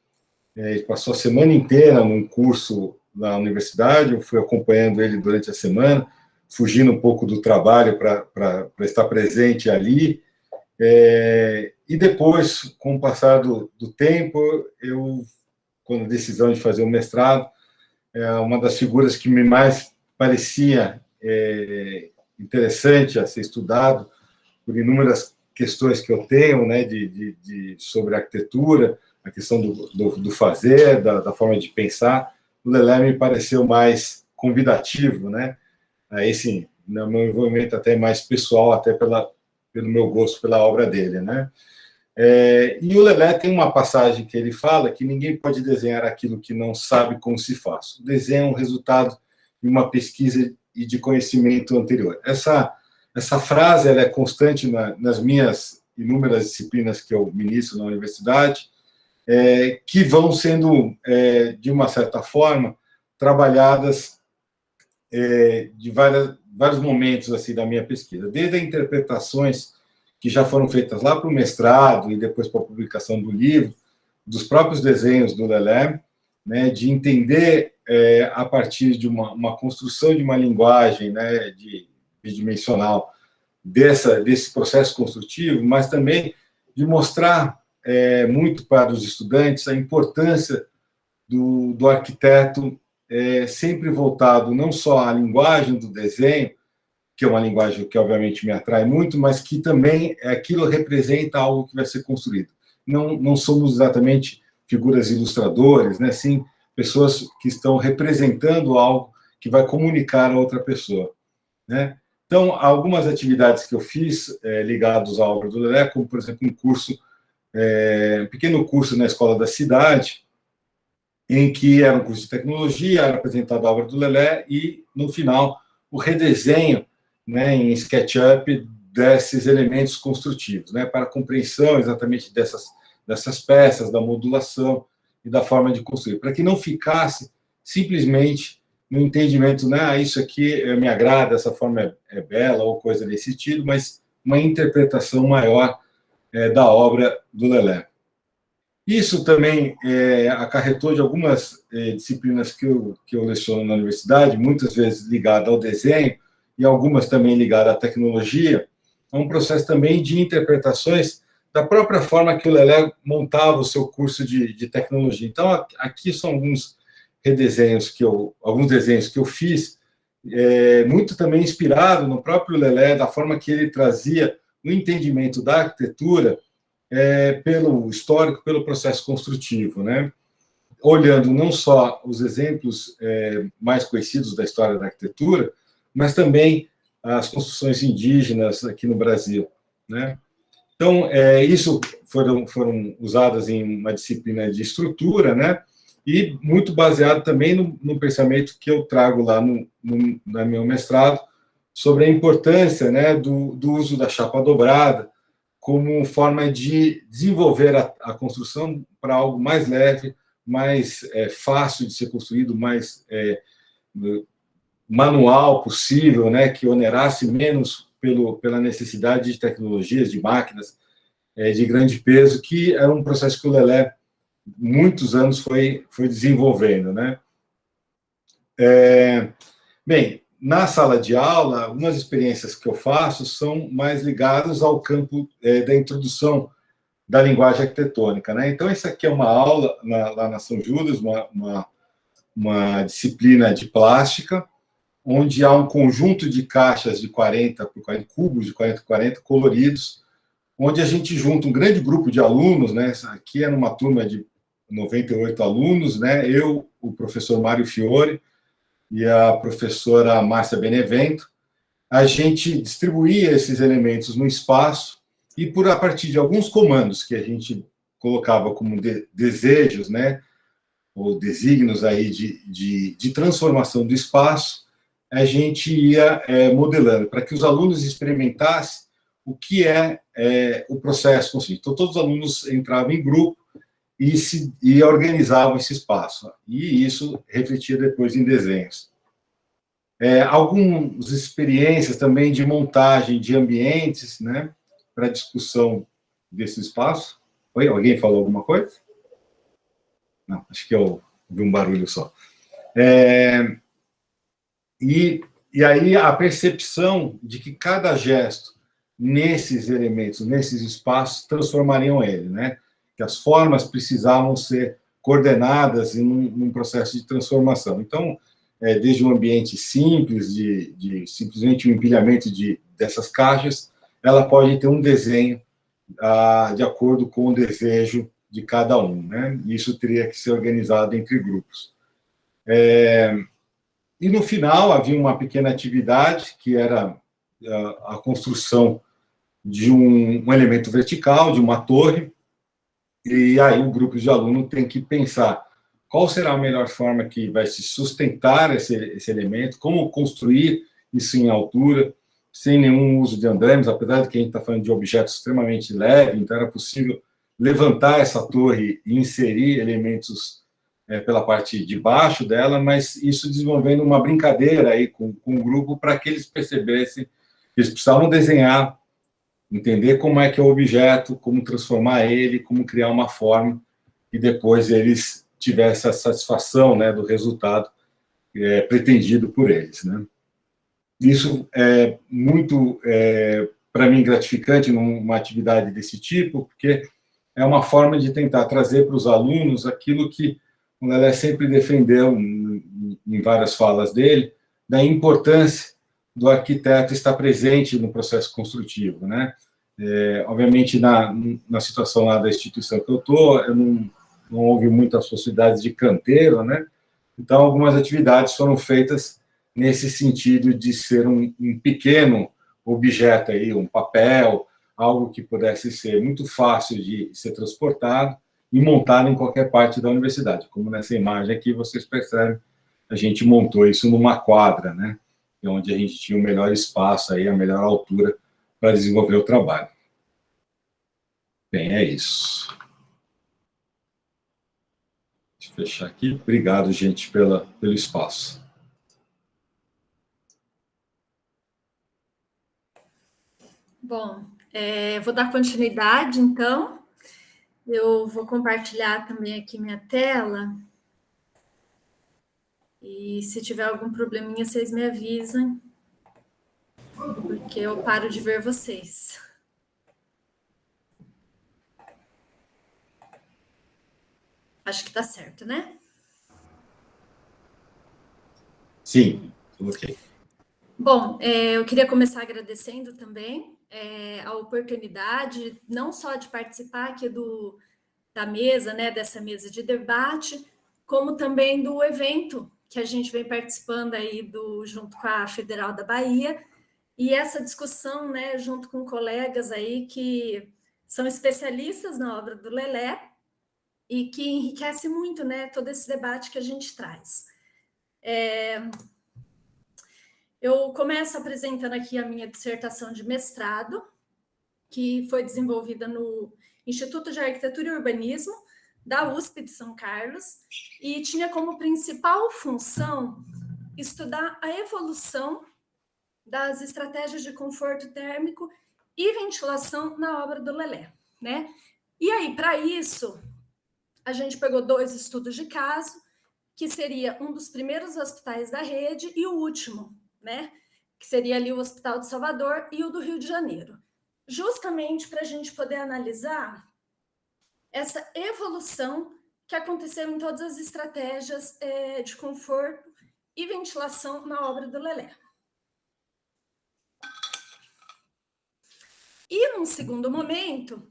Ele passou a semana inteira num curso na universidade, eu fui acompanhando ele durante a semana, fugindo um pouco do trabalho para estar presente ali. E depois, com o passar do tempo, com a decisão de fazer o mestrado, uma das figuras que me mais parecia interessante a ser estudado, por inúmeras questões que eu tenho, né, sobre arquitetura, a questão do fazer, da forma de pensar, o Lelé me pareceu mais convidativo, né, a esse no meu envolvimento até mais pessoal, até pelo meu gosto pela obra dele, né? E o Lelé tem uma passagem que ele fala que ninguém pode desenhar aquilo que não sabe como se faz. O desenho é um resultado de uma pesquisa e de conhecimento anterior. Essa frase ela é constante nas minhas inúmeras disciplinas que eu ministro na universidade, que vão sendo, de uma certa forma, trabalhadas de vários momentos assim da minha pesquisa, desde as interpretações que já foram feitas lá para o mestrado e depois para a publicação do livro, dos próprios desenhos do Lelé, né, de entender a partir de uma construção de uma linguagem, né, bidimensional desse processo construtivo, mas também de mostrar muito para os estudantes a importância do arquiteto sempre voltado não só à linguagem do desenho, que é uma linguagem que obviamente me atrai muito, mas que também aquilo representa algo que vai ser construído. Não somos exatamente figuras ilustradores, né? Sim, pessoas que estão representando algo que vai comunicar a outra pessoa, né? Então, algumas atividades que eu fiz ligadas à obra do Lelé, como, por exemplo, um pequeno curso na escola da cidade, em que era um curso de tecnologia, era apresentada a obra do Lelé e, no final, o redesenho, né, em SketchUp desses elementos construtivos, né, para a compreensão exatamente dessas peças, da modulação e da forma de construir, para que não ficasse simplesmente no entendimento, né, isso aqui me agrada, essa forma é bela, ou coisa desse sentido, mas uma interpretação maior da obra do Lelé. Isso também acarretou de algumas disciplinas que eu leciono na universidade, muitas vezes ligadas ao desenho, e algumas também ligadas à tecnologia, é um processo também de interpretações da própria forma que o Lelé montava o seu curso de tecnologia. Então, aqui são alguns desenhos que eu fiz, muito também inspirado no próprio Lelé, da forma que ele trazia o entendimento da arquitetura pelo histórico, pelo processo construtivo, né? Olhando não só os exemplos mais conhecidos da história da arquitetura, mas também as construções indígenas aqui no Brasil, né? Então, isso foram usadas em uma disciplina de estrutura, né? E muito baseado também no pensamento que eu trago lá no meu mestrado sobre a importância, né, do uso da chapa dobrada como forma de desenvolver a construção para algo mais leve, mais fácil de ser construído, mais manual possível, né, que onerasse menos pela necessidade de tecnologias, de máquinas de grande peso, que é um processo que o Lelé, muitos anos, foi desenvolvendo, né? Bem, na sala de aula, algumas experiências que eu faço são mais ligadas ao campo da introdução da linguagem arquitetônica, né? Então, essa aqui é uma aula lá na São Judas, uma disciplina de plástica, onde há um conjunto de caixas de 40 por 40, cubos de 40 por 40, coloridos, onde a gente junta um grande grupo de alunos, né? Aqui era uma turma de 98 alunos, né? Eu, o professor Mário Fiore e a professora Márcia Benevento, a gente distribuía esses elementos no espaço e, a partir de alguns comandos que a gente colocava como desejos, né? Ou desígnios aí de transformação do espaço, a gente ia modelando, para que os alunos experimentassem o que é o processo construtivo. Então, todos os alunos entravam em grupo e organizavam esse espaço. E isso refletia depois em desenhos. Algumas experiências também de montagem de ambientes, né, para discussão desse espaço. Oi, alguém falou alguma coisa? Não, acho que eu vi um barulho só. E aí a percepção de que cada gesto nesses elementos, nesses espaços, transformariam ele, né? Que as formas precisavam ser coordenadas num processo de transformação. Então, desde um ambiente simples, de simplesmente um empilhamento dessas caixas, ela pode ter um desenho de acordo com o desejo de cada um, né? Isso teria que ser organizado entre grupos. E no final havia uma pequena atividade que era a construção de um elemento vertical, de uma torre, e aí o grupo de alunos tem que pensar qual será a melhor forma que vai se sustentar esse elemento, como construir isso em altura, sem nenhum uso de andames, apesar de que a gente está falando de objetos extremamente leves, então era possível levantar essa torre e inserir elementos pela parte de baixo dela, mas isso desenvolvendo uma brincadeira aí com o grupo para que eles percebessem que eles precisavam desenhar, entender como é que é o objeto, como transformar ele, como criar uma forma, e depois eles tivessem a satisfação, né, do resultado pretendido por eles, né? Isso é muito, para mim, gratificante numa atividade desse tipo, porque é uma forma de tentar trazer para os alunos aquilo que o Lelé sempre defendeu em várias falas dele, da importância do arquiteto estar presente no processo construtivo, né? Obviamente, na situação lá da instituição que eu estou, não houve muitas possibilidades de canteiro, né? Então, algumas atividades foram feitas nesse sentido de ser um pequeno objeto aí, um papel, algo que pudesse ser muito fácil de ser transportado e montado em qualquer parte da universidade. Como nessa imagem aqui, vocês percebem, a gente montou isso numa quadra, né? Onde a gente tinha o melhor espaço, aí, a melhor altura para desenvolver o trabalho. Bem, é isso. Deixa eu fechar aqui. Obrigado, gente, pelo espaço. Bom, vou dar continuidade, então. Eu vou compartilhar também aqui minha tela. E se tiver algum probleminha, vocês me avisem, porque eu paro de ver vocês. Acho que está certo, né? Sim, ok. Bom, eu queria começar agradecendo também a oportunidade, não só de participar aqui da mesa, né, dessa mesa de debate, como também do evento que a gente vem participando aí junto com a Federal da Bahia, e essa discussão, né, junto com colegas aí que são especialistas na obra do Lelé e que enriquece muito, né, todo esse debate que a gente traz. Eu começo apresentando aqui a minha dissertação de mestrado, que foi desenvolvida no Instituto de Arquitetura e Urbanismo da USP de São Carlos, e tinha como principal função estudar a evolução das estratégias de conforto térmico e ventilação na obra do Lelé, né? E aí, para isso, a gente pegou 2 estudos de caso, que seria um dos primeiros hospitais da rede e o último, né? Que seria ali o Hospital de Salvador e o do Rio de Janeiro. Justamente para a gente poder analisar essa evolução que aconteceu em todas as estratégias de conforto e ventilação na obra do Lelé. E, num segundo momento,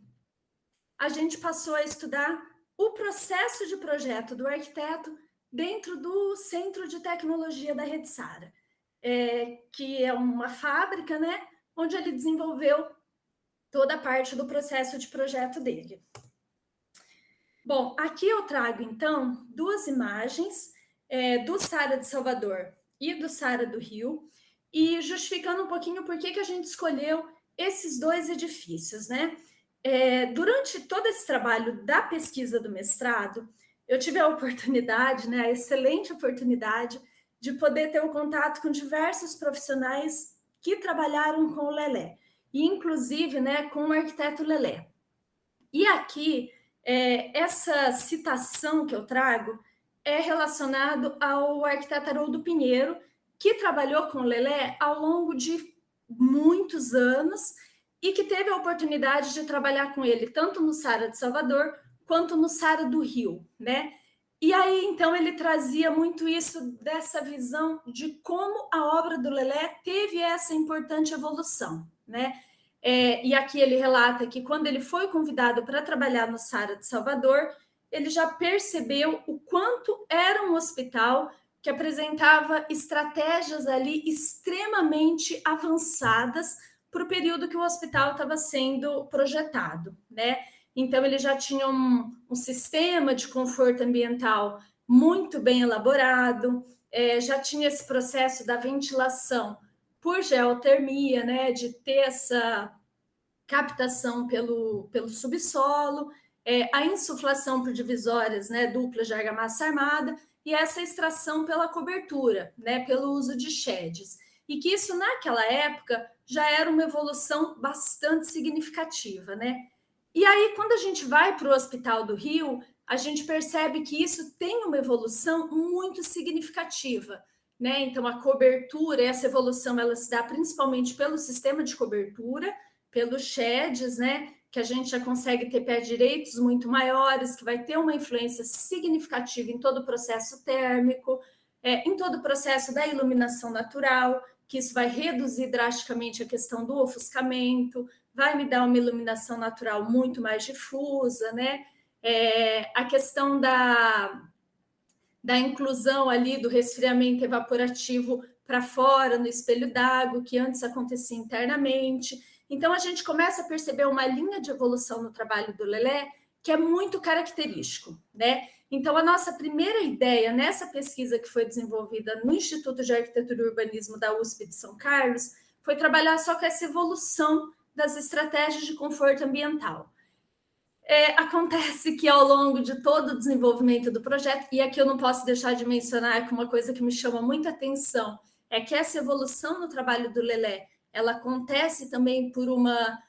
a gente passou a estudar o processo de projeto do arquiteto dentro do Centro de Tecnologia da Rede Sara, que é uma fábrica, né, onde ele desenvolveu toda a parte do processo de projeto dele. Bom, aqui eu trago, então, 2 imagens do Sara de Salvador e do Sara do Rio, e justificando um pouquinho por que a gente escolheu esses 2 edifícios, né? Durante todo esse trabalho da pesquisa do mestrado, eu tive a oportunidade, né, a excelente oportunidade de poder ter um contato com diversos profissionais que trabalharam com o Lelé, e inclusive, né, com o arquiteto Lelé. E aqui, essa citação que eu trago é relacionado ao arquiteto Haroldo Pinheiro, que trabalhou com o Lelé ao longo de muitos anos e que teve a oportunidade de trabalhar com ele tanto no Sara de Salvador quanto no Sara do Rio, né? E aí, então, ele trazia muito isso dessa visão de como a obra do Lelé teve essa importante evolução, né? E aqui ele relata que quando ele foi convidado para trabalhar no Sara de Salvador, ele já percebeu o quanto era um hospital que apresentava estratégias ali extremamente avançadas para o período que o hospital estava sendo projetado, né? Então, ele já tinha um sistema de conforto ambiental muito bem elaborado, já tinha esse processo da ventilação por geotermia, né? De ter essa captação pelo subsolo, a insuflação por divisórias, né, duplas de argamassa armada, e essa extração pela cobertura, né, pelo uso de sheds. E que isso, naquela época, já era uma evolução bastante significativa, né? E aí, quando a gente vai para o Hospital do Rio, a gente percebe que isso tem uma evolução muito significativa, né? Então, a cobertura, essa evolução, ela se dá principalmente pelo sistema de cobertura, pelos sheds, né? Que a gente já consegue ter pé direitos muito maiores, que vai ter uma influência significativa em todo o processo térmico, em todo o processo da iluminação natural, que isso vai reduzir drasticamente a questão do ofuscamento, vai me dar uma iluminação natural muito mais difusa, né? A questão da inclusão ali do resfriamento evaporativo para fora, no espelho d'água, que antes acontecia internamente. Então, a gente começa a perceber uma linha de evolução no trabalho do Lelé que é muito característico, né? Então, a nossa primeira ideia nessa pesquisa que foi desenvolvida no Instituto de Arquitetura e Urbanismo da USP de São Carlos foi trabalhar só com essa evolução das estratégias de conforto ambiental. Acontece que ao longo de todo o desenvolvimento do projeto, e aqui eu não posso deixar de mencionar que uma coisa que me chama muita atenção é que essa evolução no trabalho do Lelé, ela acontece também por uma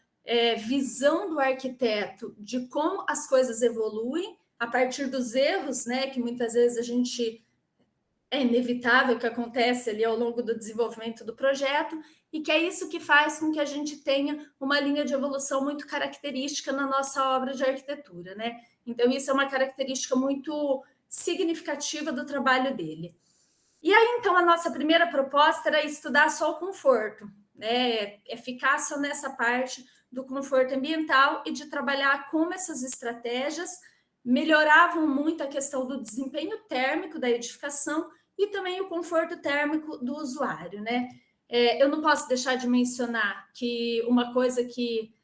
visão do arquiteto de como as coisas evoluem a partir dos erros, né, que muitas vezes a gente é inevitável que acontece ali ao longo do desenvolvimento do projeto, e que é isso que faz com que a gente tenha uma linha de evolução muito característica na nossa obra de arquitetura, né? Então, isso é uma característica muito significativa do trabalho dele. E aí, então, a nossa primeira proposta era estudar só o conforto, né? Ficar só nessa parte do conforto ambiental e de trabalhar como essas estratégias melhoravam muito a questão do desempenho térmico da edificação e também o conforto térmico do usuário, né? Eu não posso deixar de mencionar que uma coisa que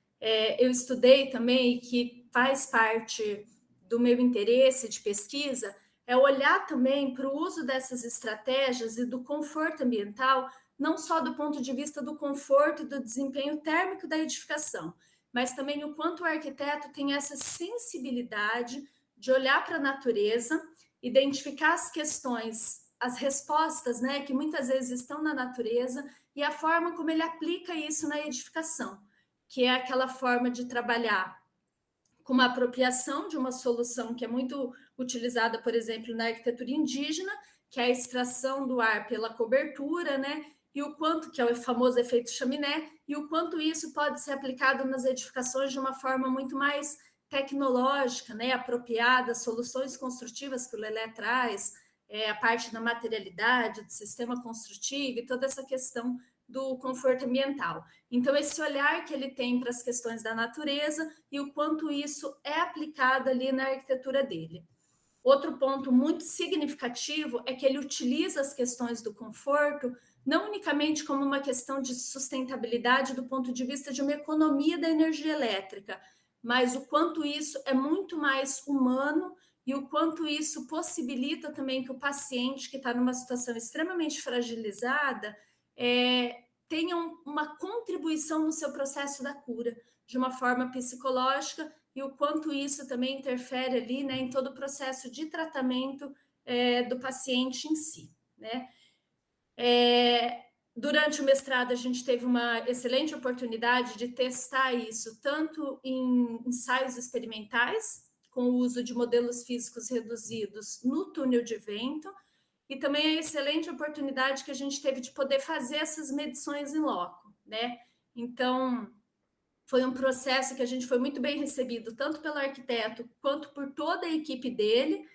eu estudei também e que faz parte do meu interesse de pesquisa é olhar também para o uso dessas estratégias e do conforto ambiental, não só do ponto de vista do conforto e do desempenho térmico da edificação, mas também o quanto o arquiteto tem essa sensibilidade de olhar para a natureza, identificar as questões, as respostas, né, que muitas vezes estão na natureza e a forma como ele aplica isso na edificação, que é aquela forma de trabalhar com uma apropriação de uma solução que é muito utilizada, por exemplo, na arquitetura indígena, que é a extração do ar pela cobertura, né? E o quanto, que é o famoso efeito chaminé, e o quanto isso pode ser aplicado nas edificações de uma forma muito mais tecnológica, né? Apropriada, soluções construtivas que o Lelé traz, a parte da materialidade, do sistema construtivo e toda essa questão do conforto ambiental. Então, esse olhar que ele tem para as questões da natureza e o quanto isso é aplicado ali na arquitetura dele. Outro ponto muito significativo é que ele utiliza as questões do conforto não unicamente como uma questão de sustentabilidade do ponto de vista de uma economia da energia elétrica, mas o quanto isso é muito mais humano e o quanto isso possibilita também que o paciente que está numa situação extremamente fragilizada tenha uma contribuição no seu processo da cura, de uma forma psicológica, e o quanto isso também interfere ali, né, em todo o processo de tratamento do paciente em si, né? Durante o mestrado, a gente teve uma excelente oportunidade de testar isso, tanto em ensaios experimentais, com o uso de modelos físicos reduzidos no túnel de vento, e também a excelente oportunidade que a gente teve de poder fazer essas medições em loco, né? Então, foi um processo que a gente foi muito bem recebido, tanto pelo arquiteto quanto por toda a equipe dele,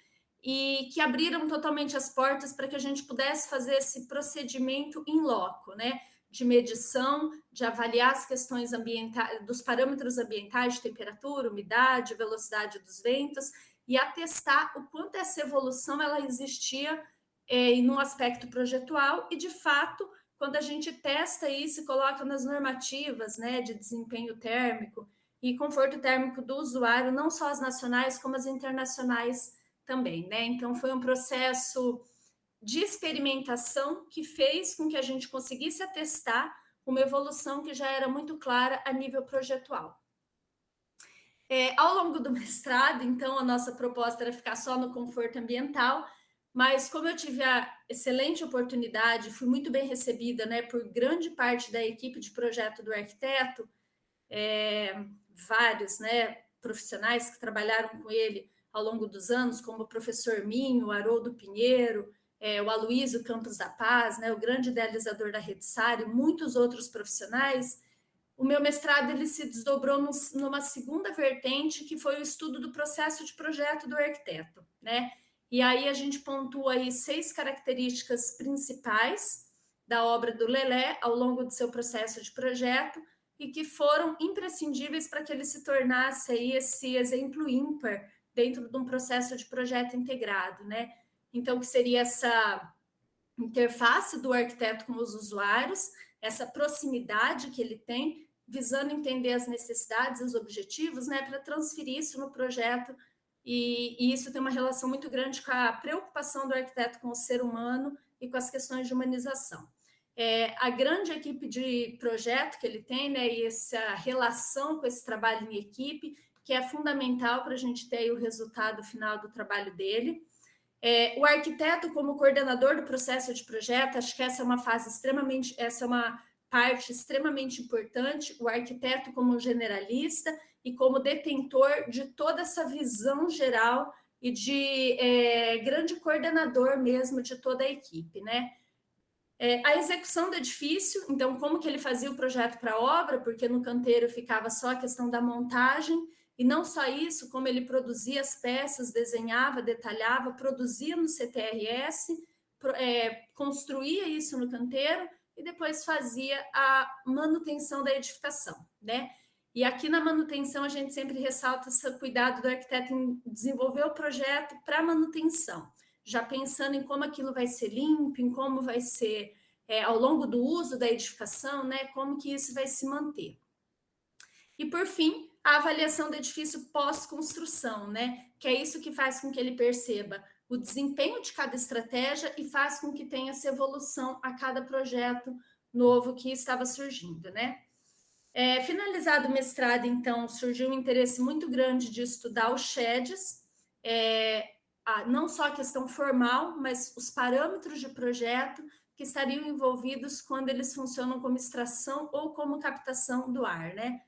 e que abriram totalmente as portas para que a gente pudesse fazer esse procedimento em loco, né? De medição, de avaliar as questões ambientais, dos parâmetros ambientais de temperatura, umidade, velocidade dos ventos, e atestar o quanto essa evolução ela existia e no aspecto projetual, e de fato, quando a gente testa isso e coloca nas normativas, né, de desempenho térmico e conforto térmico do usuário, não só as nacionais, como as internacionais também, né? Então, foi um processo de experimentação que fez com que a gente conseguisse atestar uma evolução que já era muito clara a nível projetual. Ao longo do mestrado, então, a nossa proposta era ficar só no conforto ambiental, mas como eu tive a excelente oportunidade, fui muito bem recebida, né, por grande parte da equipe de projeto do arquiteto, vários, né, profissionais que trabalharam com ele ao longo dos anos, como o professor Minho, o Haroldo Pinheiro, o Aloysio Campos da Paz, né, o grande idealizador da Retsar, e muitos outros profissionais. O meu mestrado ele se desdobrou numa segunda vertente, que foi o estudo do processo de projeto do arquiteto, né? E aí a gente pontua aí 6 características principais da obra do Lelé ao longo do seu processo de projeto e que foram imprescindíveis para que ele se tornasse aí esse exemplo ímpar dentro de um processo de projeto integrado, né? Então, que seria essa interface do arquiteto com os usuários, essa proximidade que ele tem, visando entender as necessidades, os objetivos, né, para transferir isso no projeto, e isso tem uma relação muito grande com a preocupação do arquiteto com o ser humano e com as questões de humanização. A grande equipe de projeto que ele tem, né, e essa relação com esse trabalho em equipe, que é fundamental para a gente ter aí o resultado final do trabalho dele. O arquiteto como coordenador do processo de projeto, acho que essa é uma parte extremamente importante, o arquiteto como generalista e como detentor de toda essa visão geral e de grande coordenador mesmo de toda a equipe, né? A execução do edifício, então, como que ele fazia o projeto para a obra, porque no canteiro ficava só a questão da montagem, e não só isso, como ele produzia as peças, desenhava, detalhava, produzia no CTRS, construía isso no canteiro e depois fazia a manutenção da edificação, né? E aqui na manutenção a gente sempre ressalta esse cuidado do arquiteto em desenvolver o projeto para manutenção, já pensando em como aquilo vai ser limpo, em como vai ser ao longo do uso da edificação, né? Como que isso vai se manter. E, por fim, a avaliação do edifício pós-construção, né? Que é isso que faz com que ele perceba o desempenho de cada estratégia e faz com que tenha essa evolução a cada projeto novo que estava surgindo, né? Finalizado o mestrado, então, surgiu um interesse muito grande de estudar os SHEDs, não só a questão formal, mas os parâmetros de projeto que estariam envolvidos quando eles funcionam como extração ou como captação do ar, né?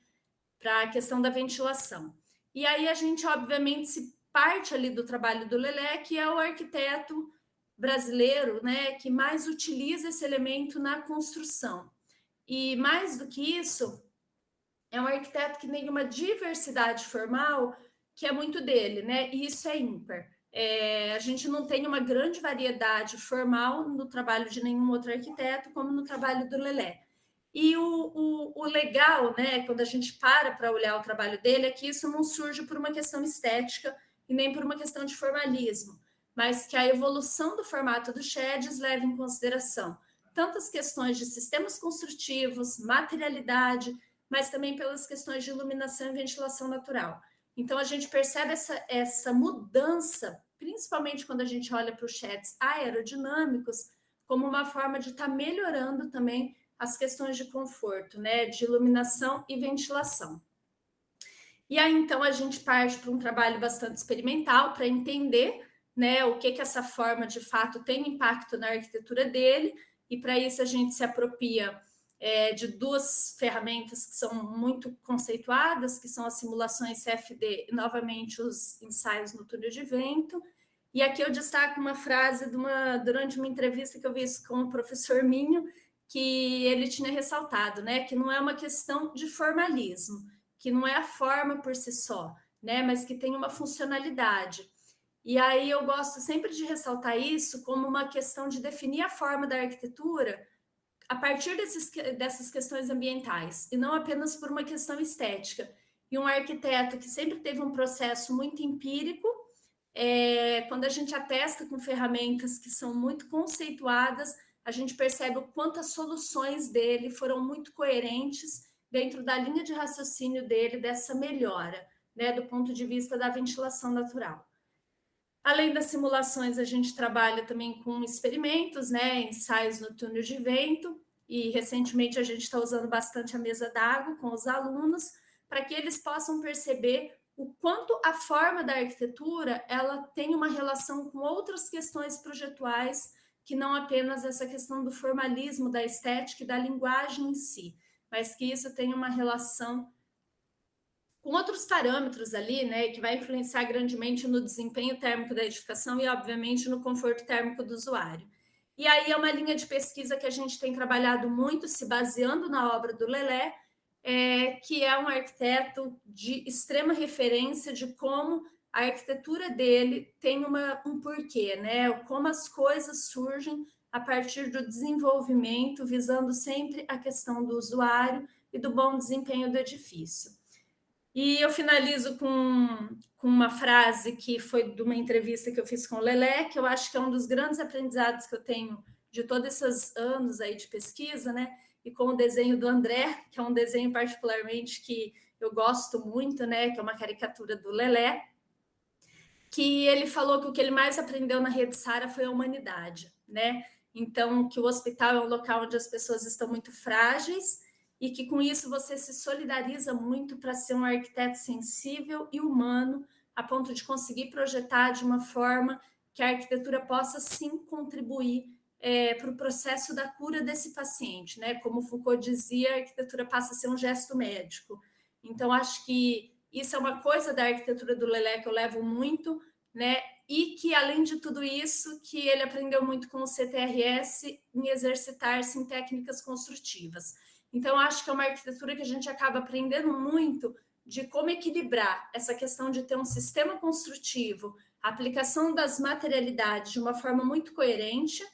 Para a questão da ventilação. E aí a gente, obviamente, se parte ali do trabalho do Lelé, que é o arquiteto brasileiro, né, que mais utiliza esse elemento na construção. E mais do que isso, é um arquiteto que tem uma diversidade formal que é muito dele, né? E isso é ímpar. A gente não tem uma grande variedade formal no trabalho de nenhum outro arquiteto, como no trabalho do Lelé. E o legal, né, quando a gente para olhar o trabalho dele, é que isso não surge por uma questão estética e nem por uma questão de formalismo, mas que a evolução do formato do SHEDs leva em consideração tantas questões de sistemas construtivos, materialidade, mas também pelas questões de iluminação e ventilação natural. Então, a gente percebe essa mudança, principalmente quando a gente olha para os SHEDs aerodinâmicos, como uma forma de estar melhorando também as questões de conforto, né, de iluminação e ventilação. E aí, então, a gente parte para um trabalho bastante experimental para entender, né, o que essa forma, de fato, tem impacto na arquitetura dele, e para isso a gente se apropria de 2 ferramentas que são muito conceituadas, que são as simulações CFD e, novamente, os ensaios no túnel de vento. E aqui eu destaco uma frase durante uma entrevista que eu vi com o professor Minho, que ele tinha ressaltado, né, que não é uma questão de formalismo, que não é a forma por si só, né, mas que tem uma funcionalidade. E aí eu gosto sempre de ressaltar isso como uma questão de definir a forma da arquitetura a partir dessas questões ambientais, e não apenas por uma questão estética. E um arquiteto que sempre teve um processo muito empírico quando a gente atesta com ferramentas que são muito conceituadas, a gente percebe o quanto as soluções dele foram muito coerentes dentro da linha de raciocínio dele, dessa melhora, né, do ponto de vista da ventilação natural. Além das simulações, a gente trabalha também com experimentos, né, ensaios no túnel de vento, e recentemente a gente está usando bastante a mesa d'água com os alunos, para que eles possam perceber o quanto a forma da arquitetura ela tem uma relação com outras questões projetuais, que não apenas essa questão do formalismo, da estética e da linguagem em si, mas que isso tem uma relação com outros parâmetros ali, né, que vai influenciar grandemente no desempenho térmico da edificação e, obviamente, no conforto térmico do usuário. E aí é uma linha de pesquisa que a gente tem trabalhado muito, se baseando na obra do Lelé, que é um arquiteto de extrema referência de como a arquitetura dele tem um porquê, né, como as coisas surgem a partir do desenvolvimento, visando sempre a questão do usuário e do bom desempenho do edifício. E eu finalizo com uma frase que foi de uma entrevista que eu fiz com o Lelé, que eu acho que é um dos grandes aprendizados que eu tenho de todos esses anos aí de pesquisa, né? E com o desenho do André, que é um desenho particularmente que eu gosto muito, né? Que é uma caricatura do Lelé, que ele falou que o que ele mais aprendeu na Rede Sara foi a humanidade, né? Então, que o hospital é um local onde as pessoas estão muito frágeis, e que com isso você se solidariza muito para ser um arquiteto sensível e humano, a ponto de conseguir projetar de uma forma que a arquitetura possa sim contribuir para o processo da cura desse paciente, né? Como Foucault dizia, a arquitetura passa a ser um gesto médico. Então, acho que isso é uma coisa da arquitetura do Lelé que eu levo muito, né? E que, além de tudo isso, que ele aprendeu muito com o CTRS em exercitar-se em técnicas construtivas. Então, acho que é uma arquitetura que a gente acaba aprendendo muito de como equilibrar essa questão de ter um sistema construtivo, a aplicação das materialidades de uma forma muito coerente,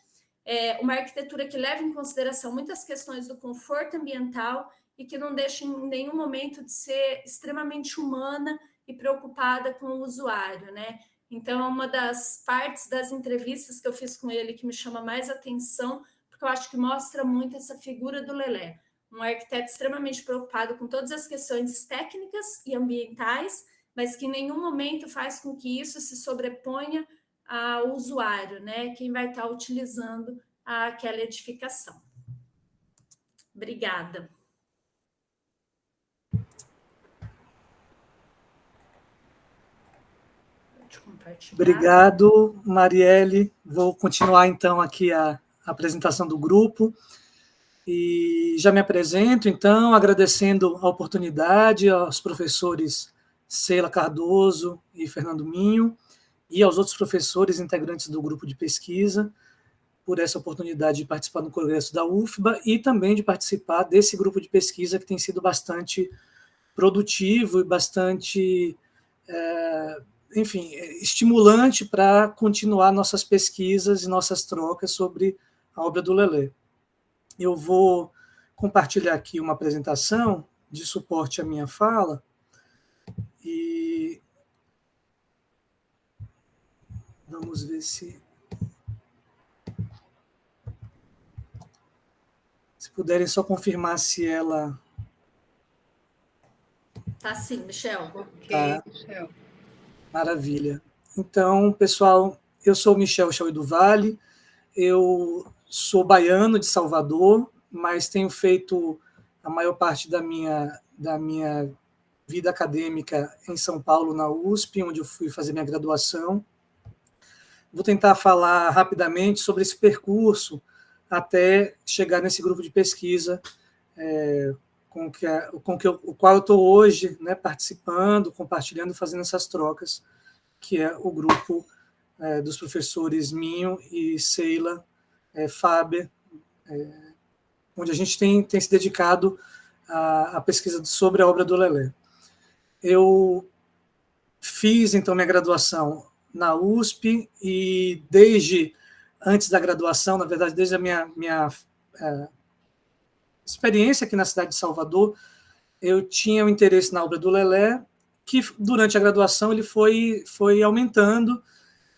uma arquitetura que leva em consideração muitas questões do conforto ambiental e que não deixa em nenhum momento de ser extremamente humana e preocupada com o usuário, né? Então, é uma das partes das entrevistas que eu fiz com ele que me chama mais atenção, porque eu acho que mostra muito essa figura do Lelé. Um arquiteto extremamente preocupado com todas as questões técnicas e ambientais, mas que em nenhum momento faz com que isso se sobreponha ao usuário, né? Quem vai estar utilizando aquela edificação. Obrigada. Obrigado, Marielle. Vou continuar, então, aqui a apresentação do grupo. E já me apresento, então, agradecendo a oportunidade aos professores Sheila Cardoso e Fernando Minho e aos outros professores integrantes do grupo de pesquisa por essa oportunidade de participar do congresso da UFBA e também de participar desse grupo de pesquisa que tem sido bastante produtivo e bastante, enfim, estimulante para continuar nossas pesquisas e nossas trocas sobre a obra do Lelé. Eu vou compartilhar aqui uma apresentação de suporte à minha fala e vamos ver se puderem só confirmar se ela... Tá sim, Michel. Ok, Tá. Michel. Maravilha. Então, pessoal, eu sou Michel Chauí do Vale, eu sou baiano de Salvador, mas tenho feito a maior parte da minha vida acadêmica em São Paulo, na USP, onde eu fui fazer minha graduação. Vou tentar falar rapidamente sobre esse percurso até chegar nesse grupo de pesquisa com o qual eu estou hoje, né, participando, compartilhando, fazendo essas trocas, que é o grupo dos professores Minho e Sheila Faber, onde a gente tem se dedicado à pesquisa sobre a obra do Lelé. Eu fiz, então, minha graduação na USP e desde antes da graduação, na verdade, desde a minha experiência aqui na cidade de Salvador, eu tinha um interesse na obra do Lelé que durante a graduação ele foi aumentando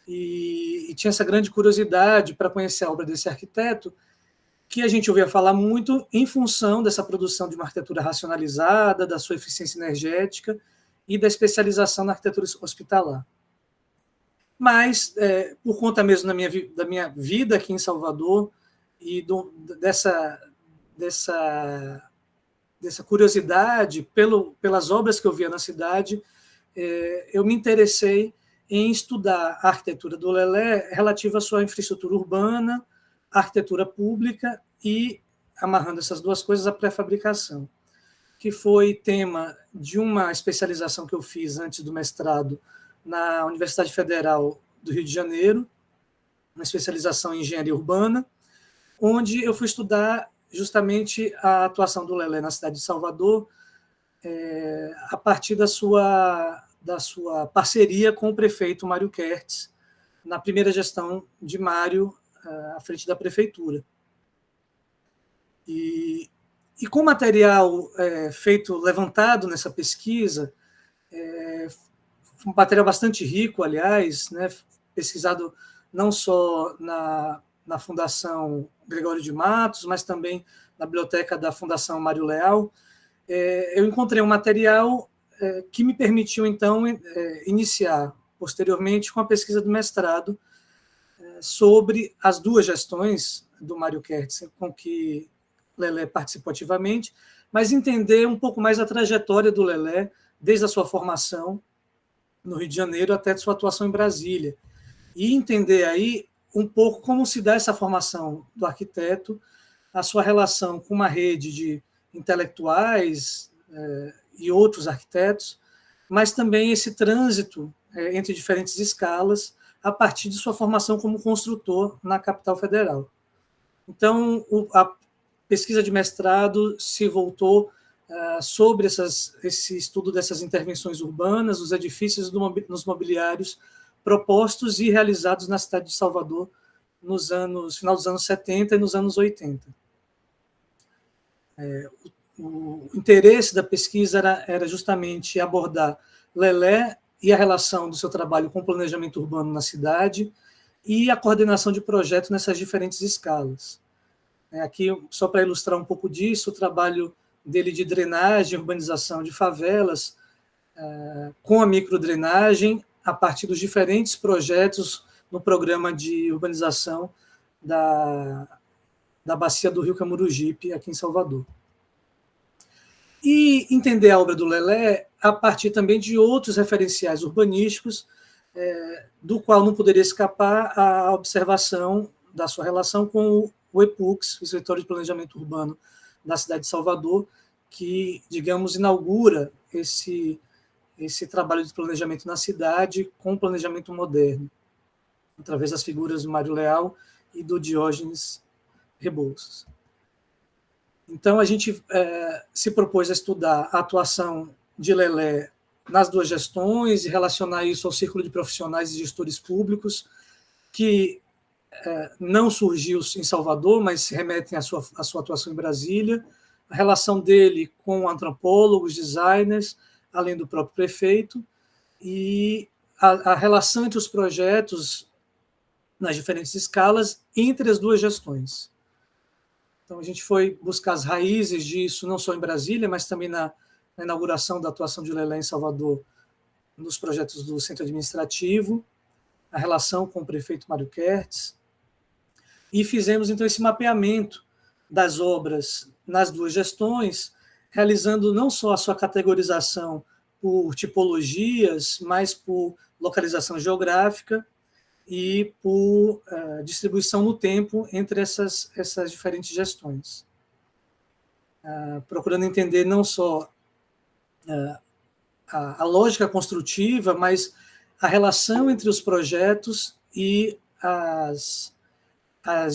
e tinha essa grande curiosidade para conhecer a obra desse arquiteto, que a gente ouvia falar muito em função dessa produção de uma arquitetura racionalizada, da sua eficiência energética e da especialização na arquitetura hospitalar. Mas, por conta mesmo da minha vida aqui em Salvador e dessa curiosidade pelas obras que eu via na cidade, eu me interessei em estudar a arquitetura do Lelé relativa à sua infraestrutura urbana, a arquitetura pública e, amarrando essas duas coisas, a pré-fabricação, que foi tema de uma especialização que eu fiz antes do mestrado na Universidade Federal do Rio de Janeiro, uma especialização em engenharia urbana, onde eu fui estudar justamente a atuação do Lelé na cidade de Salvador, a partir da sua parceria com o prefeito Mário Kertz, na primeira gestão de Mário, à frente da prefeitura. E com o material levantado nessa pesquisa, um material bastante rico, aliás, né, pesquisado não só na Fundação Gregório de Matos, mas também na biblioteca da Fundação Mário Leal, eu encontrei um material que me permitiu, então, iniciar, posteriormente, com a pesquisa do mestrado sobre as duas gestões do Mário Kertz, com que Lelé participou ativamente, mas entender um pouco mais a trajetória do Lelé, desde a sua formação no Rio de Janeiro até a sua atuação em Brasília, e entender aí um pouco como se dá essa formação do arquiteto, a sua relação com uma rede de intelectuais e outros arquitetos, mas também esse trânsito entre diferentes escalas a partir de sua formação como construtor na capital federal. Então, a pesquisa de mestrado se voltou sobre esse estudo dessas intervenções urbanas, dos edifícios nos mobiliários propostos e realizados na cidade de Salvador no final dos anos 70 e nos anos 80. O interesse da pesquisa era justamente abordar Lelé e a relação do seu trabalho com o planejamento urbano na cidade e a coordenação de projetos nessas diferentes escalas. Aqui, só para ilustrar um pouco disso, o trabalho dele de drenagem e urbanização de favelas, com a microdrenagem, a partir dos diferentes projetos no programa de urbanização da bacia do Rio Camurugipe, aqui em Salvador. E entender a obra do Lelé a partir também de outros referenciais urbanísticos, do qual não poderia escapar a observação da sua relação com o EPUX, o Escritório de Planejamento Urbano da cidade de Salvador, que, digamos, inaugura esse trabalho de planejamento na cidade com o planejamento moderno, através das figuras do Mário Leal e do Diógenes Rebouças. Então, a gente se propôs a estudar a atuação de Lelé nas duas gestões e relacionar isso ao círculo de profissionais e gestores públicos, que não surgiu em Salvador, mas se remetem à sua atuação em Brasília, a relação dele com antropólogos, designers, além do próprio prefeito, e a relação entre os projetos nas diferentes escalas entre as duas gestões. Então, a gente foi buscar as raízes disso, não só em Brasília, mas também na inauguração da atuação de Lelé em Salvador, nos projetos do Centro Administrativo, a relação com o prefeito Mário Kertz, e fizemos, então, esse mapeamento das obras nas duas gestões, realizando não só a sua categorização por tipologias, mas por localização geográfica e por distribuição no tempo entre essas diferentes gestões. Procurando entender não só a lógica construtiva, mas a relação entre os projetos e as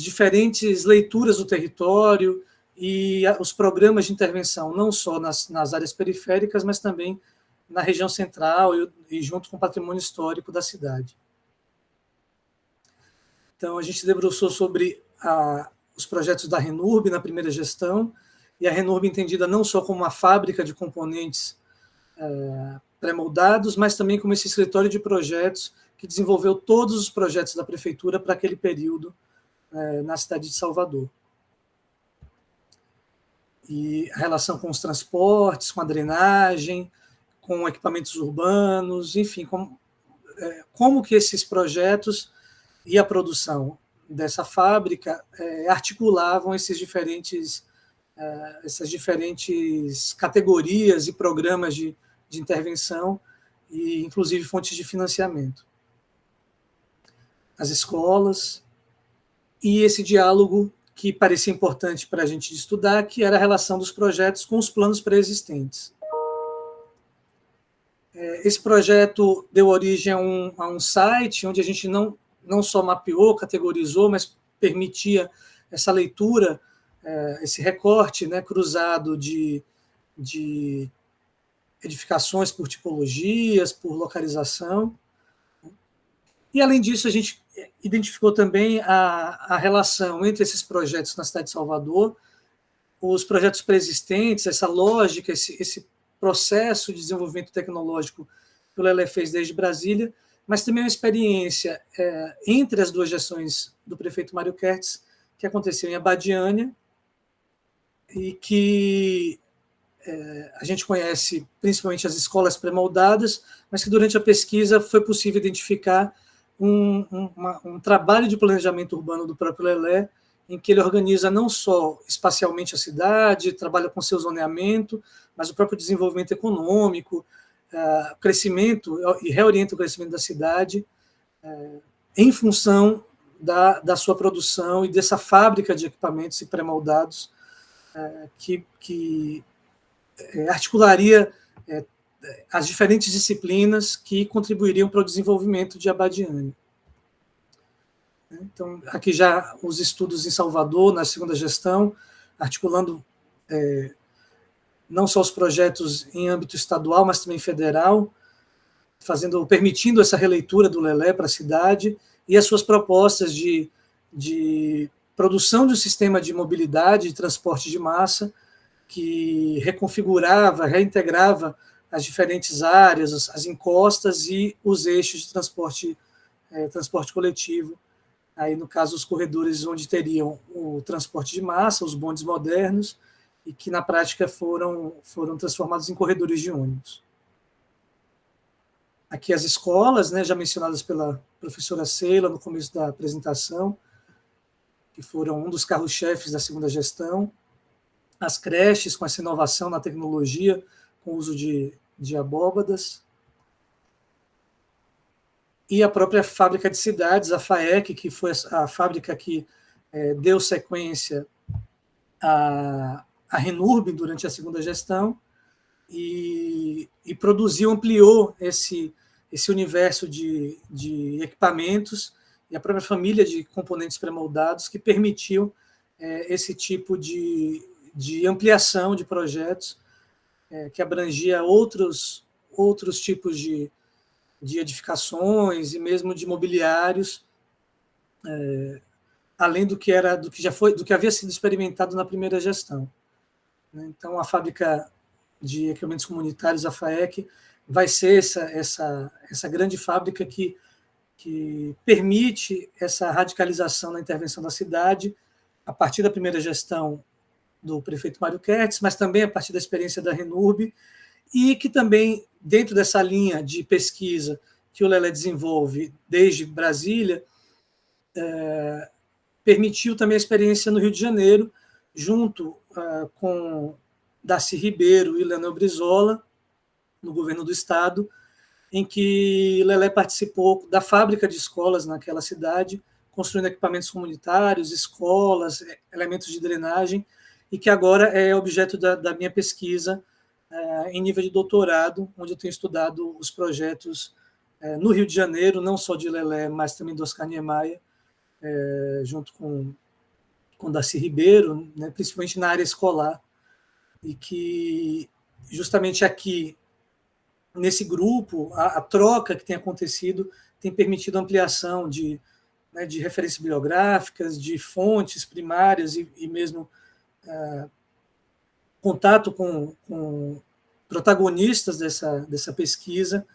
diferentes leituras do território e os programas de intervenção, não só nas áreas periféricas, mas também na região central e junto com o patrimônio histórico da cidade. Então, a gente debruçou sobre os projetos da Renurb na primeira gestão, e a Renurb entendida não só como uma fábrica de componentes pré-moldados, mas também como esse escritório de projetos que desenvolveu todos os projetos da prefeitura para aquele período na cidade de Salvador. E a relação com os transportes, com a drenagem, com equipamentos urbanos, enfim, como que esses projetos e a produção dessa fábrica articulavam essas diferentes categorias e programas de intervenção e, inclusive, fontes de financiamento. As escolas e esse diálogo que parecia importante para a gente estudar, que era a relação dos projetos com os planos pré-existentes. Esse projeto deu origem a um site onde a gente não só mapeou, categorizou, mas permitia essa leitura, esse recorte, né, cruzado de edificações por tipologias, por localização. E, além disso, a gente identificou também a relação entre esses projetos na cidade de Salvador, os projetos pré-existentes, essa lógica, esse processo de desenvolvimento tecnológico que o Lelé fez desde Brasília, mas também uma experiência entre as duas gestões do prefeito Mário Kertz, que aconteceu em Abadiânia, e que a gente conhece principalmente as escolas pré-moldadas, mas que durante a pesquisa foi possível identificar um trabalho de planejamento urbano do próprio Lelé, em que ele organiza não só espacialmente a cidade, trabalha com seu zoneamento, mas o próprio desenvolvimento econômico, crescimento e reorienta o crescimento da cidade em função da sua produção e dessa fábrica de equipamentos e pré-moldados que articularia as diferentes disciplinas que contribuiriam para o desenvolvimento de Abadiânia. Então, aqui já os estudos em Salvador, na segunda gestão, articulando não só os projetos em âmbito estadual, mas também federal, permitindo essa releitura do Lelé para a cidade e as suas propostas de produção de um sistema de mobilidade, de transporte de massa, que reconfigurava, reintegrava as diferentes áreas, as encostas e os eixos de transporte coletivo. Aí, no caso, os corredores onde teriam o transporte de massa, os bondes modernos, e que, na prática, foram transformados em corredores de ônibus. Aqui as escolas, né, já mencionadas pela professora Sheila no começo da apresentação, que foram um dos carros-chefes da segunda gestão, as creches, com essa inovação na tecnologia, com o uso de abóbadas, e a própria fábrica de cidades, a FAEC, que foi a fábrica que deu sequência à Renurb durante a segunda gestão, e produziu, ampliou esse universo de equipamentos e a própria família de componentes pré-moldados que permitiu esse tipo de ampliação de projetos que abrangia outros tipos de edificações e mesmo de mobiliários, além do que havia sido experimentado na primeira gestão. Então, a fábrica de equipamentos comunitários, a FAEC, vai ser essa grande fábrica que permite essa radicalização na intervenção da cidade, a partir da primeira gestão do prefeito Mário Kertz, mas também a partir da experiência da Renurb, e que também, dentro dessa linha de pesquisa que o Lelé desenvolve desde Brasília, permitiu também a experiência no Rio de Janeiro, junto com Darcy Ribeiro e Leonel Brizola, no governo do Estado, em que Lelé participou da fábrica de escolas naquela cidade, construindo equipamentos comunitários, escolas, elementos de drenagem, e que agora é objeto da minha pesquisa em nível de doutorado, onde eu tenho estudado os projetos no Rio de Janeiro, não só de Lelé, mas também do Oscar Niemeyer, junto com Darcy Ribeiro, né, principalmente na área escolar, e que justamente aqui, nesse grupo, a troca que tem acontecido tem permitido ampliação de referências bibliográficas, de fontes primárias e mesmo contato com protagonistas dessa pesquisa,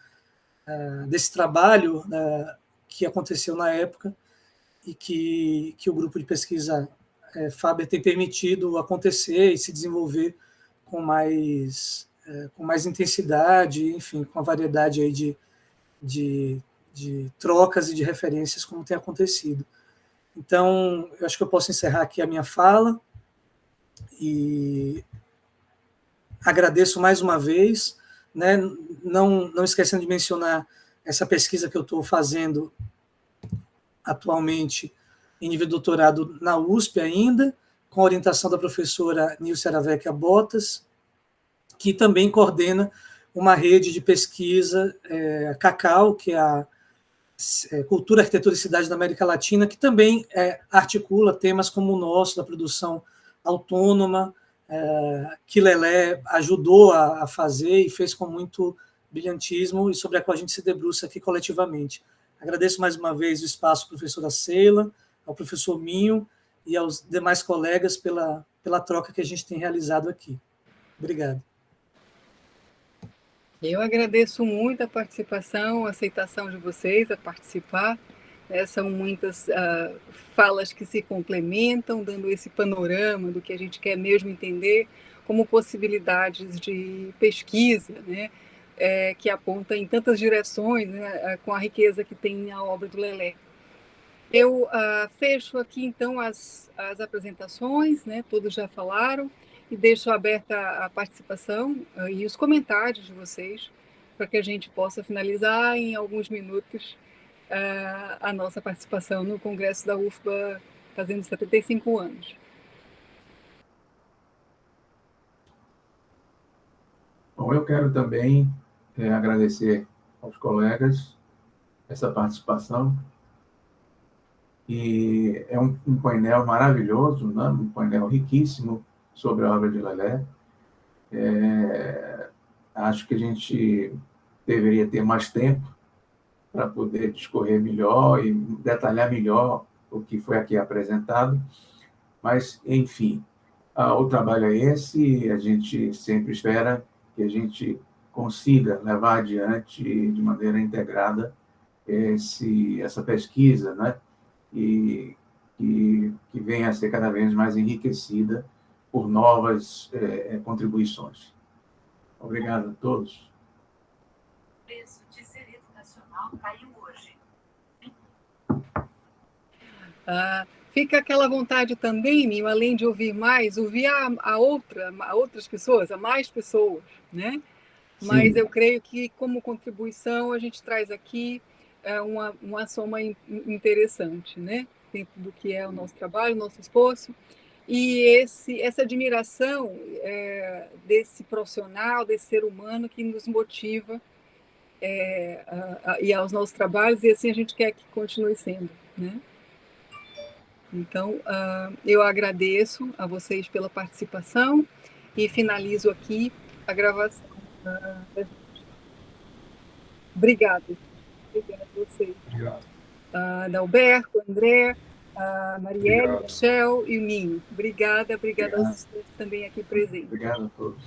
desse trabalho que aconteceu na época e que o grupo de pesquisa Faber tem permitido acontecer e se desenvolver com mais intensidade, enfim, com a variedade aí de trocas e de referências como tem acontecido. Então, eu acho que eu posso encerrar aqui a minha fala e agradeço mais uma vez, né, não esquecendo de mencionar essa pesquisa que eu estou fazendo atualmente em nível de doutorado na USP ainda, com a orientação da professora Nilce Aravecchia Botas, que também coordena uma rede de pesquisa, CACAU, que é a Cultura, Arquitetura e Cidade da América Latina, que também articula temas como o nosso, da produção autônoma, que Lelé ajudou a fazer e fez com muito brilhantismo e sobre a qual a gente se debruça aqui coletivamente. Agradeço mais uma vez o espaço à professora Sheila, ao professor Minho e aos demais colegas pela troca que a gente tem realizado aqui. Obrigado. Eu agradeço muito a participação, a aceitação de vocês a participar. São muitas falas que se complementam, dando esse panorama do que a gente quer mesmo entender como possibilidades de pesquisa, né, que aponta em tantas direções, né, com a riqueza que tem a obra do Lelé. Eu fecho aqui, então, as apresentações, né, todos já falaram, e deixo aberta a participação e os comentários de vocês, para que a gente possa finalizar em alguns minutos a nossa participação no Congresso da UFBA, fazendo 75 anos. Bom, eu quero também agradecer aos colegas essa participação, e é um painel maravilhoso, né? Um painel riquíssimo sobre a obra de Lelé. Acho que a gente deveria ter mais tempo para poder discorrer melhor e detalhar melhor o que foi aqui apresentado, mas, enfim, o trabalho é esse, e a gente sempre espera que a gente consiga levar adiante de maneira integrada essa pesquisa, né? E que venha a ser cada vez mais enriquecida por novas contribuições. Obrigado a todos. O preço de ser educacional caiu hoje. Fica aquela vontade também, Minho, além de ouvir mais, ouvir a outras pessoas, a mais pessoas, né? Sim. Mas eu creio que, como contribuição, a gente traz aqui uma soma interessante, né? Dentro do que é o nosso trabalho, o nosso esforço. E essa admiração desse profissional, desse ser humano que nos motiva e aos nossos trabalhos, e assim a gente quer que continue sendo, né? Então, eu agradeço a vocês pela participação e finalizo aqui a gravação. Obrigado. Obrigado a vocês. Obrigado. Adalberto, André, Marielle, Obrigado. Michel e o Minho. Obrigada a vocês também aqui presentes. Obrigado a todos.